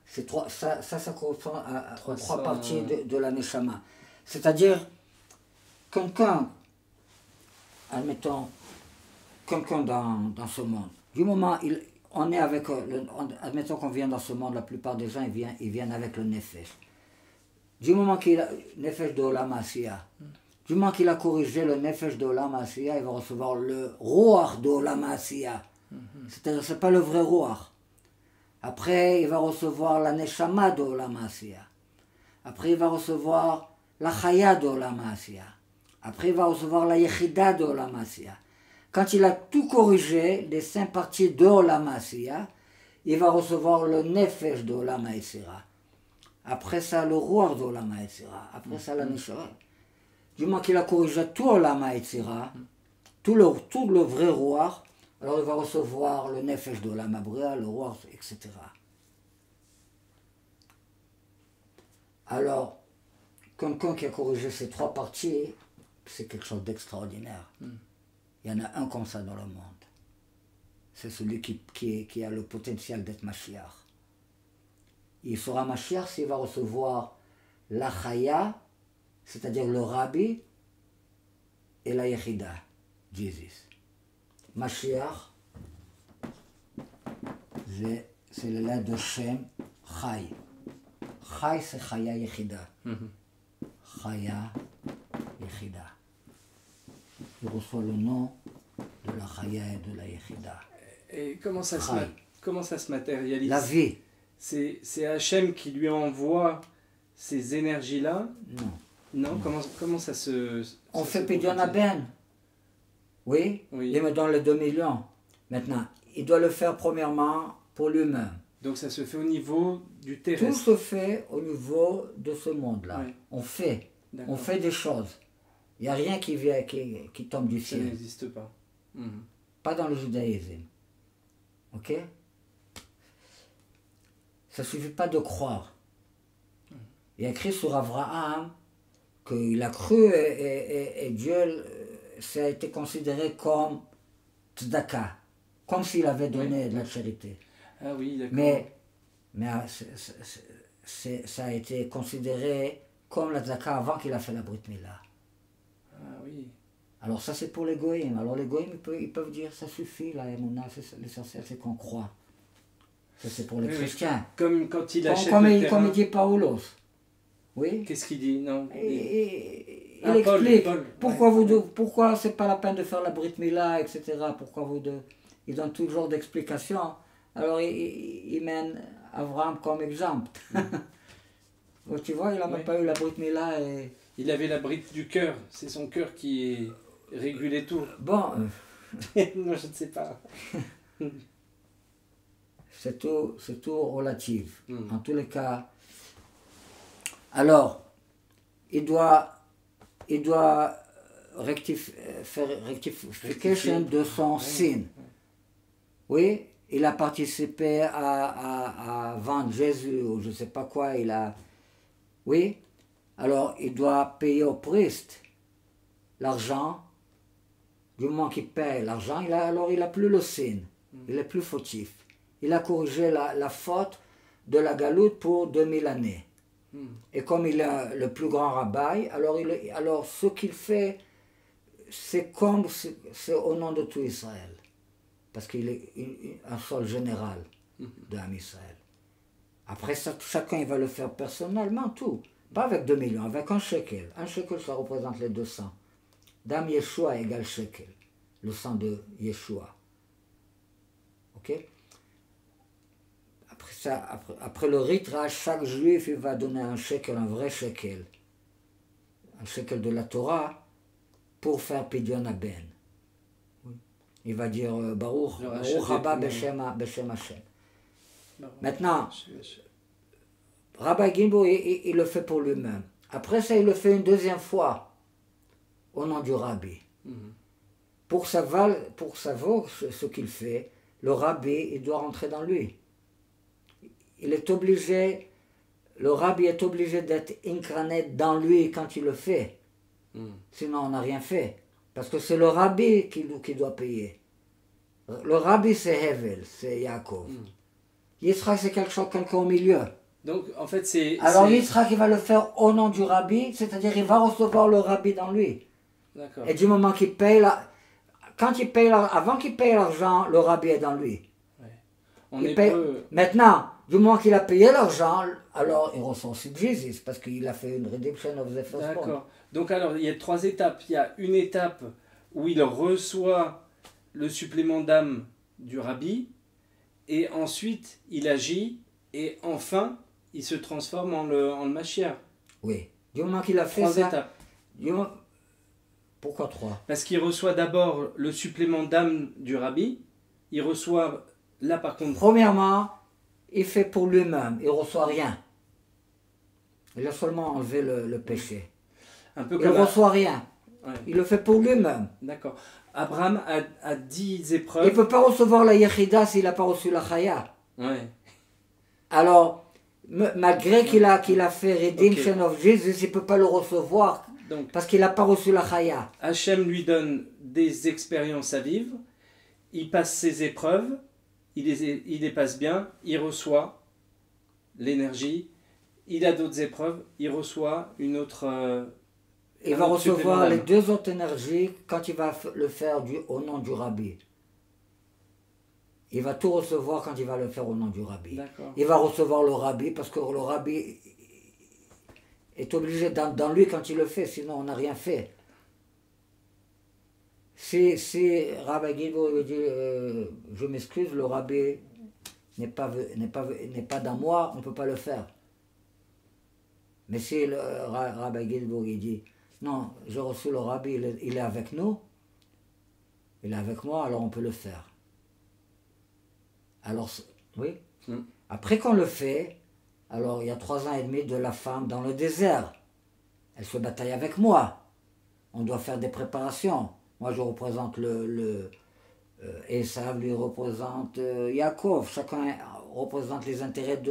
C'est ça correspond aux trois parties de la Neshama. C'est-à-dire, quelqu'un, admettons, quelqu'un dans ce monde, du moment on est avec, admettons qu'on vient dans ce monde, la plupart des gens ils viennent avec le Nefesh. Du moment qu'il a le Nefesh de Olam Asiya, du moment qu'il a corrigé le Nefesh de Olam Asiya, il va recevoir le Ruach de Olam Asiya. C'est-à-dire, ce n'est pas le vrai Ruach. Après, il va recevoir la Neshama de Olam Asiya. Après, il va recevoir la Chaya de Olam Asiya. Après, il va recevoir la Yechida de Olam Asiya. Quand il a tout corrigé, les 5 parties de Olam Asiya, il va recevoir le Nefesh de Olam Yetzira. Après ça, le Ruach de Olam Yetzira. Après ça, la Neshama. Du moment qu'il a corrigé tout Olam Yetzira, tout le vrai Ruach, alors il va recevoir le Nefesh de Olam Abriya, le Ruach, etc. Alors, quelqu'un qui a corrigé ces 3 parties, c'est quelque chose d'extraordinaire. Il y en a un comme ça dans le monde. C'est celui qui a le potentiel d'être Mashiach. Il sera Mashiach s'il va recevoir la Chaya, c'est-à-dire le Rabbi, et la Yechida, Jésus. Mashiach, c'est le lait de Shem, Chai. Chai, c'est Chaya Yechida. Chaya Yechida. Il reçoit le nom de la Chaya et de la Yechida. Et comment ça se matérialise? La vie. C'est Hachem qui lui envoie ces énergies-là? Non. Non, comment ça se... On fait Pidyon Aben. Oui, il me donne les 2 millions. Maintenant, il doit le faire premièrement pour lui-même. Donc ça se fait au niveau du terrestre. Tout se fait au niveau de ce monde-là. Oui. On fait des choses. Il n'y a rien qui tombe du ciel. Ça n'existe pas. Pas dans le judaïsme. Ok? Ça ne suffit pas de croire. Il y a écrit sur Abraham qu'il a cru et Dieu, ça a été considéré comme tzedaka, comme s'il avait donné de la charité. Ah oui, d'accord. Mais ça a été considéré comme la tzedaka avant qu'il a fait la Brit Mila. Ah oui. Alors ça c'est pour les goïms. Alors les goïms ils peuvent dire ça suffit, la émouna, l'essentiel c'est qu'on croit. Ça c'est pour les chrétiens. Comme quand il achète comme il dit Paulos. Oui. Qu'est-ce qu'il dit? Non. il explique pourquoi ouais. pourquoi c'est pas la peine de faire la Brit Mila, etc. Pourquoi vous deux. Il donne toujours d'explications. Alors il mène Abraham comme exemple. Donc, tu vois, il n'a même pas eu la Brit Mila et... Il avait la bride du cœur. C'est son cœur qui régulait tout. Bon, Moi, je ne sais pas. c'est tout relatif. En tous les cas. Alors, il doit faire rectification de son signe. Oui, il a participé à vendre Jésus ou je ne sais pas quoi. Oui, alors il doit payer au priest l'argent. Du moment qu'il paye l'argent, alors il n'a plus le signe. Il est plus fautif. Il a corrigé la faute de la galoute pour 2000 années. Et comme il est le plus grand rabbin, alors ce qu'il fait, c'est au nom de tout Israël. Parce qu'il est un seul général de l'âme Israël. Après, chacun il va le faire personnellement, tout. Pas avec 2 millions, avec un shekel. Un shekel, ça représente les 200. Dame Yeshua égale shekel. Le sang de Yeshua. Ok? Après le ritrage, chaque juif il va donner un shekel, un vrai shekel. Un shekel de la Torah pour faire Pidyon Aben. Il va dire Baruch Haba Beshem Hashem. Maintenant, Rabbi Gimbo, il le fait pour lui-même. Après ça, il le fait une deuxième fois au nom du rabbi. Pour savoir ce qu'il fait, le rabbi, il doit rentrer dans lui. Le rabbi est obligé d'être incarné dans lui quand il le fait. Sinon, on n'a rien fait. Parce que c'est le rabbi qui doit payer. Le rabbi, c'est Hevel, c'est Yaakov. Yitzhak, c'est quelqu'un au milieu. Donc, en fait, c'est... Alors, Yitzhak, il va le faire au nom du rabbi, c'est-à-dire il va recevoir le rabbi dans lui. D'accord. Et du moment qu'il paye, avant qu'il paye l'argent, le rabbi est dans lui. Maintenant, du moment qu'il a payé l'argent, alors il reçoit aussi Jesus, parce qu'il a fait une redemption of the firstborn. D'accord. Donc alors, il y a 3 étapes. Il y a une étape où il reçoit le supplément d'âme du rabbi, et ensuite il agit, et enfin il se transforme en le Mashiach. Oui. Du moment qu'il a fait 3 ça... étapes. Pourquoi 3? Parce qu'il reçoit d'abord le supplément d'âme du rabbi, il reçoit, là par contre... Premièrement, il fait pour lui-même, il ne reçoit rien. Il a seulement enlevé le péché. Un peu il ne reçoit rien. Ouais. Il le fait pour lui-même. D'accord. Abraham a 10 épreuves. Il ne peut pas recevoir la Yechida s'il n'a pas reçu la Chaya. Ouais. Alors, malgré qu'il a fait Redemption of Jesus, il ne peut pas le recevoir. Donc, parce qu'il n'a pas reçu la Chaya. Hachem lui donne des expériences à vivre, il passe ses épreuves, il les passe bien, il reçoit l'énergie, il a d'autres épreuves, il reçoit une autre... il va recevoir les 2 autres énergies quand il va le faire au nom du rabbi. Il va tout recevoir quand il va le faire au nom du rabbi. Il va recevoir le rabbi parce que le rabbi est obligé dans lui quand il le fait, sinon on n'a rien fait. Si Rabbi Gilbo lui dit je m'excuse, le rabbi n'est pas dans moi, on ne peut pas le faire. Mais si le Rabbi Gilbo dit non, j'ai reçu le rabbi, il est avec nous, il est avec moi, alors on peut le faire. Alors, oui. Après qu'on le fait, alors il y a 3 ans et demi de la femme dans le désert. Elle se bataille avec moi. On doit faire des préparations. Moi, je représente Esav, lui représente Yaakov. Chacun représente les intérêts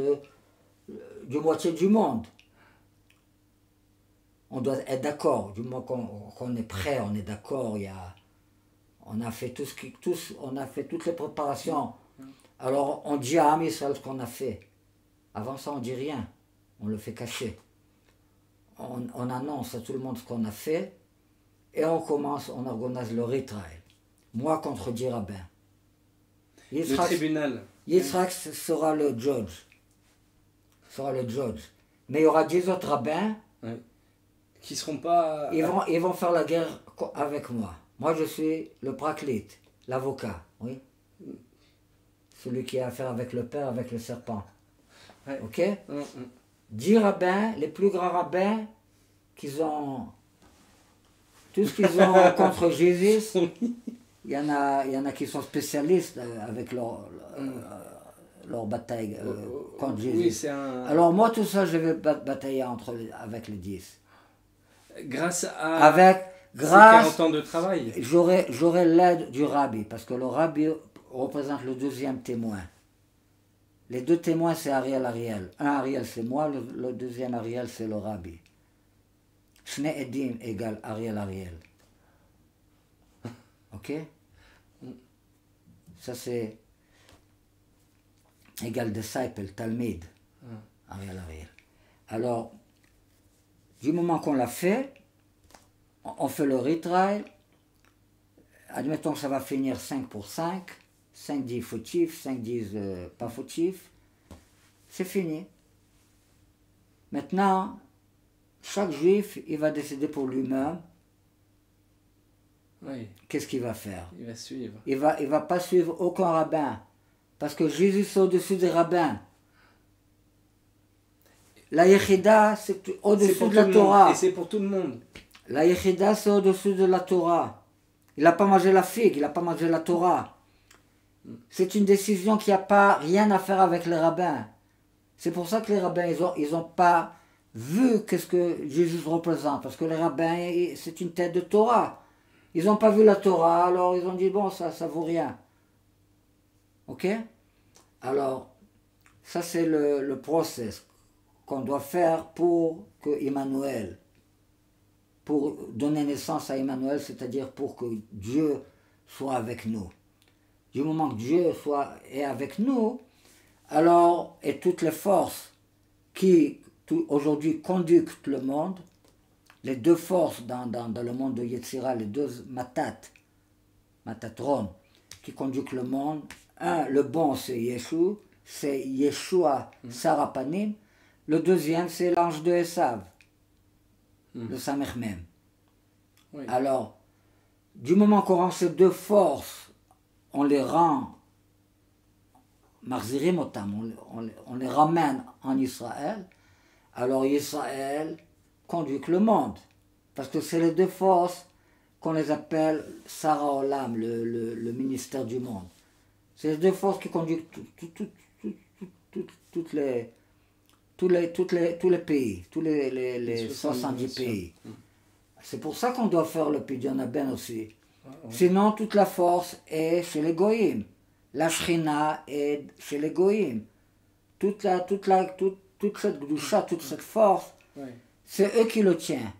du moitié du monde. On doit être d'accord. Du moment qu'on est prêt, on est d'accord. On a fait on a fait toutes les préparations. Alors, on dit à Am Israël ce qu'on a fait. Avant ça, on ne dit rien. On le fait cacher. On annonce à tout le monde ce qu'on a fait. Et on organise le retrial. Moi contre 10 rabbins. Le tribunal. Yitzhak sera le judge. Mais il y aura 10 autres rabbins qui seront pas... Ils vont faire la guerre avec moi. Moi, je suis le praklite, l'avocat, oui. Celui qui a affaire avec le père, avec le serpent. Ouais. Ok? 10 rabbins, les plus grands rabbins, qu'ils ont... Tout ce qu'ils ont contre Jésus, il y en a qui sont spécialistes avec leur bataille contre Jésus. Oui, Alors moi, tout ça, je vais batailler avec les 10. Grâce à... Grâce 40 ans de travail. J'aurai l'aide du rabbi, parce que le rabbi représente le deuxième témoin. Les deux témoins, c'est Ariel. Un Ariel, c'est moi, le deuxième Ariel, c'est le rabbi. Shne Edim égale Ariel. Ok? Ça, c'est égal disciple, Talmid. Ariel. Alors, du moment qu'on l'a fait, on fait le retry. Admettons que ça va finir 5 pour 5. 5 disent fautif, 5 disent pas fautif. C'est fini. Maintenant, chaque juif, il va décider pour lui-même qu'est-ce qu'il va faire. Il va suivre. Il va pas suivre aucun rabbin. Parce que Jésus est au-dessus des rabbins. La Yechida, c'est au-dessus de la Torah. Et c'est pour tout le monde. La Yechida, c'est au-dessus de la Torah. Il n'a pas mangé la figue, il n'a pas mangé la Torah. C'est une décision qui n'a pas rien à faire avec les rabbins. C'est pour ça que les rabbins, ils ont pas vu qu'est-ce que Jésus représente. Parce que les rabbins, c'est une tête de Torah. Ils n'ont pas vu la Torah, alors ils ont dit, bon, ça vaut rien. Ok? Alors, ça c'est le process qu'on doit faire pour que Emmanuel, pour donner naissance à Emmanuel, c'est-à-dire pour que Dieu soit avec nous. Du moment que Dieu est avec nous, alors, et toutes les forces qui aujourd'hui conduisent le monde, les deux forces dans le monde de Yetzira, les deux Matatron, qui conduisent le monde, le bon c'est Yeshua Sarapanim, le deuxième c'est l'ange de Esav, le Samech Mem. Oui. Alors, du moment qu'on rend ces deux forces, on les rend Marzirim Otam, on les ramène en Israël, alors Israël conduit le monde. Parce que c'est les deux forces qu'on les appelle Sarah Olam, le ministère du monde. C'est les deux forces qui conduisent tous les pays, tous les 70 pays. C'est pour ça qu'on doit faire le Pidyon Haben aussi. Sinon, toute la force est chez les Goïm. La Shrina est chez les Goïm. Toute cette gdusha, toute cette force, c'est eux qui le tiennent.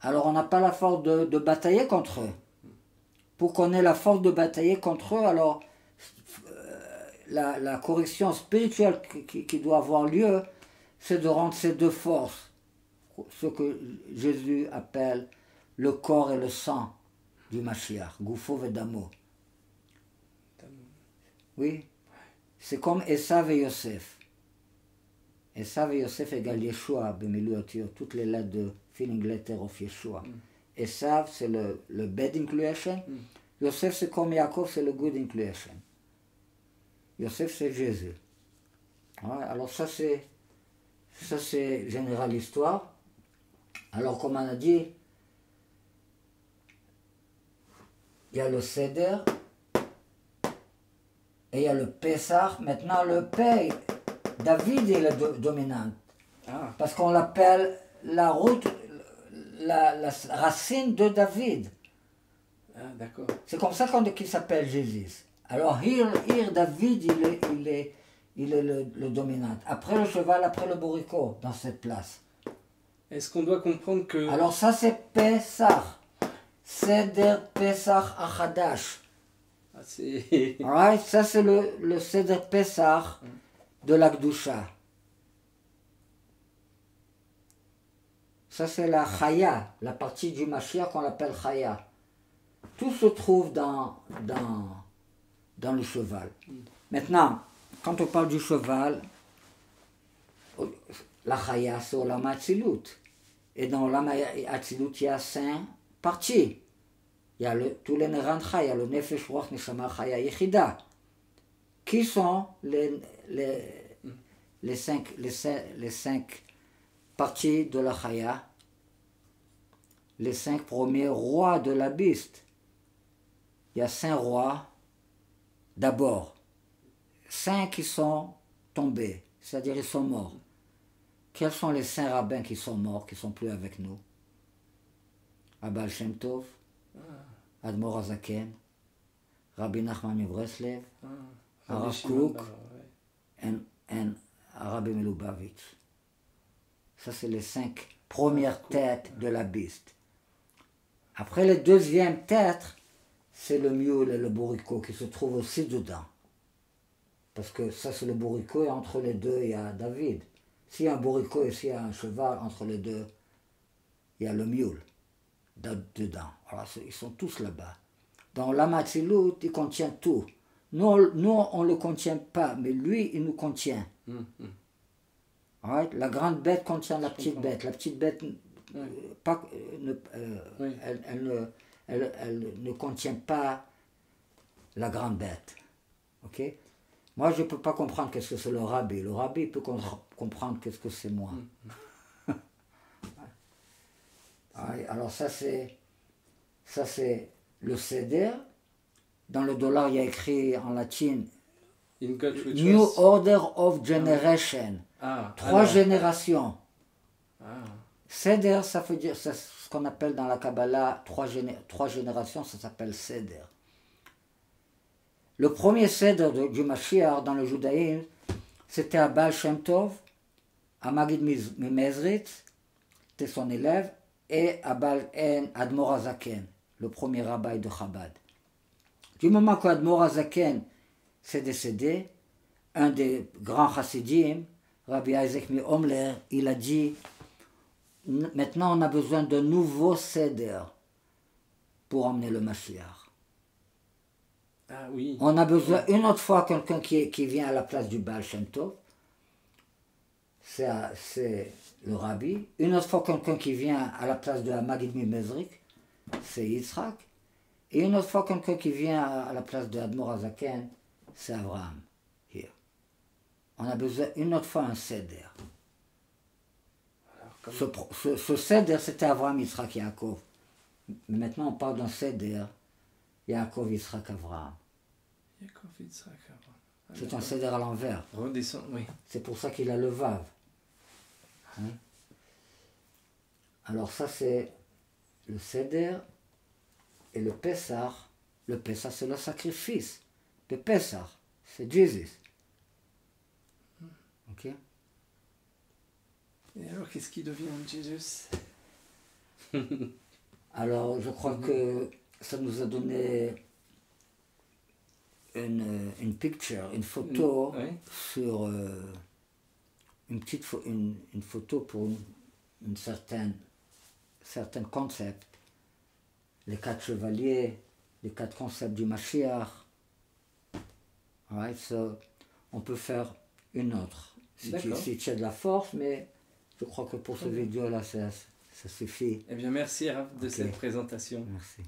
Alors on n'a pas la force de batailler contre eux. Pour qu'on ait la force de batailler contre eux, alors la correction spirituelle qui doit avoir lieu, c'est de rendre ces deux forces, ce que Jésus appelle le corps et le sang du Mashiach, Gufo Vedamo. Oui, c'est comme Esav et Yosef. Esav et Yosef égale Yeshua, Bemiluotir, toutes les lettres de Feeling Letter of Yeshua. Esav, c'est le bad inclusion. Yosef, c'est comme Yaakov, c'est le good inclusion. Yosef, c'est Jésus. Ouais, alors ça c'est général histoire. Alors comme on a dit, il y a le Seder et il y a le Pessah. Maintenant le Pei, David est le dominant. Parce qu'on l'appelle la racine de David. Ah, d'accord. C'est comme ça qu'il s'appelle Jésus. Alors, hier David, il est le dominant. Après le cheval, après le bourricot, dans cette place. Est-ce qu'on doit comprendre que... Alors ça, c'est Pessah. Seder Pessah Achadash. Ah, c'est... Right? Ça, c'est le Seder Pessah de la Gdusha. Ça, c'est la Chaya, la partie du Mashiach qu'on appelle Chaya. Tout se trouve dans le cheval. Maintenant, quand on parle du cheval, la Chaya, c'est Olam Hatzilut. Et dans l'âme Atzilut, il y a 5 parties. Il y a tous les Nerancha, il y a le Nefesh, Ruach, Neshama, Chaya, Yechida. Qui sont les 5 parties de la Chaya? Les 5 premiers rois de la Biste. Il y a 5 rois d'abord. 5 qui sont tombés, c'est-à-dire ils sont morts. Quels sont les 5 rabbins qui sont morts, qui ne sont plus avec nous? Abal Shem Tov, Admor Hazaken, Rabbi Nachman Mibreslev, Arav Kook, et Rabbi Melubavitch. Ça, c'est les 5 premières têtes de la Biste. Après, les deuxièmes têtes, c'est le mule et le bourricot qui se trouvent aussi dedans. Parce que ça, c'est le bourricot, et entre les deux, il y a David. S'il y a un bourricot et s'il y a un cheval, entre les deux, il y a le mule dedans. Alors, ils sont tous là-bas. Dans l'Amatzilut, il contient tout. Nous, on ne le contient pas, mais lui, il nous contient. Right? La grande bête contient la petite bête. La petite bête, elle ne contient pas la grande bête. Ok? Moi, je ne peux pas comprendre qu'est-ce que c'est le rabbi. Le rabbi peut comprendre qu'est-ce que c'est moi. Alors ça, c'est le Seder. Dans le dollar, il y a écrit en latin New Order of Generation. 3 générations. Seder, ça veut dire, c'est ce qu'on appelle dans la Kabbalah 3 générations, ça s'appelle Seder. Le premier Seder du Mashiach dans le judaïsme, c'était à Baal Shem Tov, à Magid Mimezritz, c'était son élève, et à Baal En Admor Hazaken, le premier rabbin de Chabad. Du moment qu'Admor Hazaken s'est décédé, un des grands chassidim, Rabbi Isaac Omler, il a dit, maintenant on a besoin d'un nouveau Seder pour emmener le Mashiach. Ah oui. On a besoin une autre fois quelqu'un qui vient à la place du Baal Shem Tov, c'est le Rabbi. Une autre fois quelqu'un qui vient à la place de la Magid Mimezrik, c'est Yitzhak. Et une autre fois quelqu'un qui vient à la place de Admor Hazaken, c'est Abraham. Here. On a besoin une autre fois un Seder. Ce Seder, c'était Abraham, Yitzhak, Yaakov. Maintenant, on parle d'un Seder. Yaakov, Yitzhak, Abraham. Yaakov, Yitzhak, Abraham. C'est un Seder à l'envers. Redescend, oui. C'est pour ça qu'il a le Vav. Hein? Alors ça, c'est le Seder et le Pessah. Le Pessah, c'est le sacrifice. Le Pessah, c'est Jésus. Ok? Et alors, qu'est-ce qui devient Jésus? Alors, je crois que ça nous a donné une picture, une photo sur une photo pour une certaine concept. Les 4 chevaliers, les 4 concepts du Mashiach. Right, so, on peut faire une autre. Si tu as de la force, mais je crois que pour ce vidéo-là, ça suffit. Eh bien, merci Rav de cette présentation. Merci.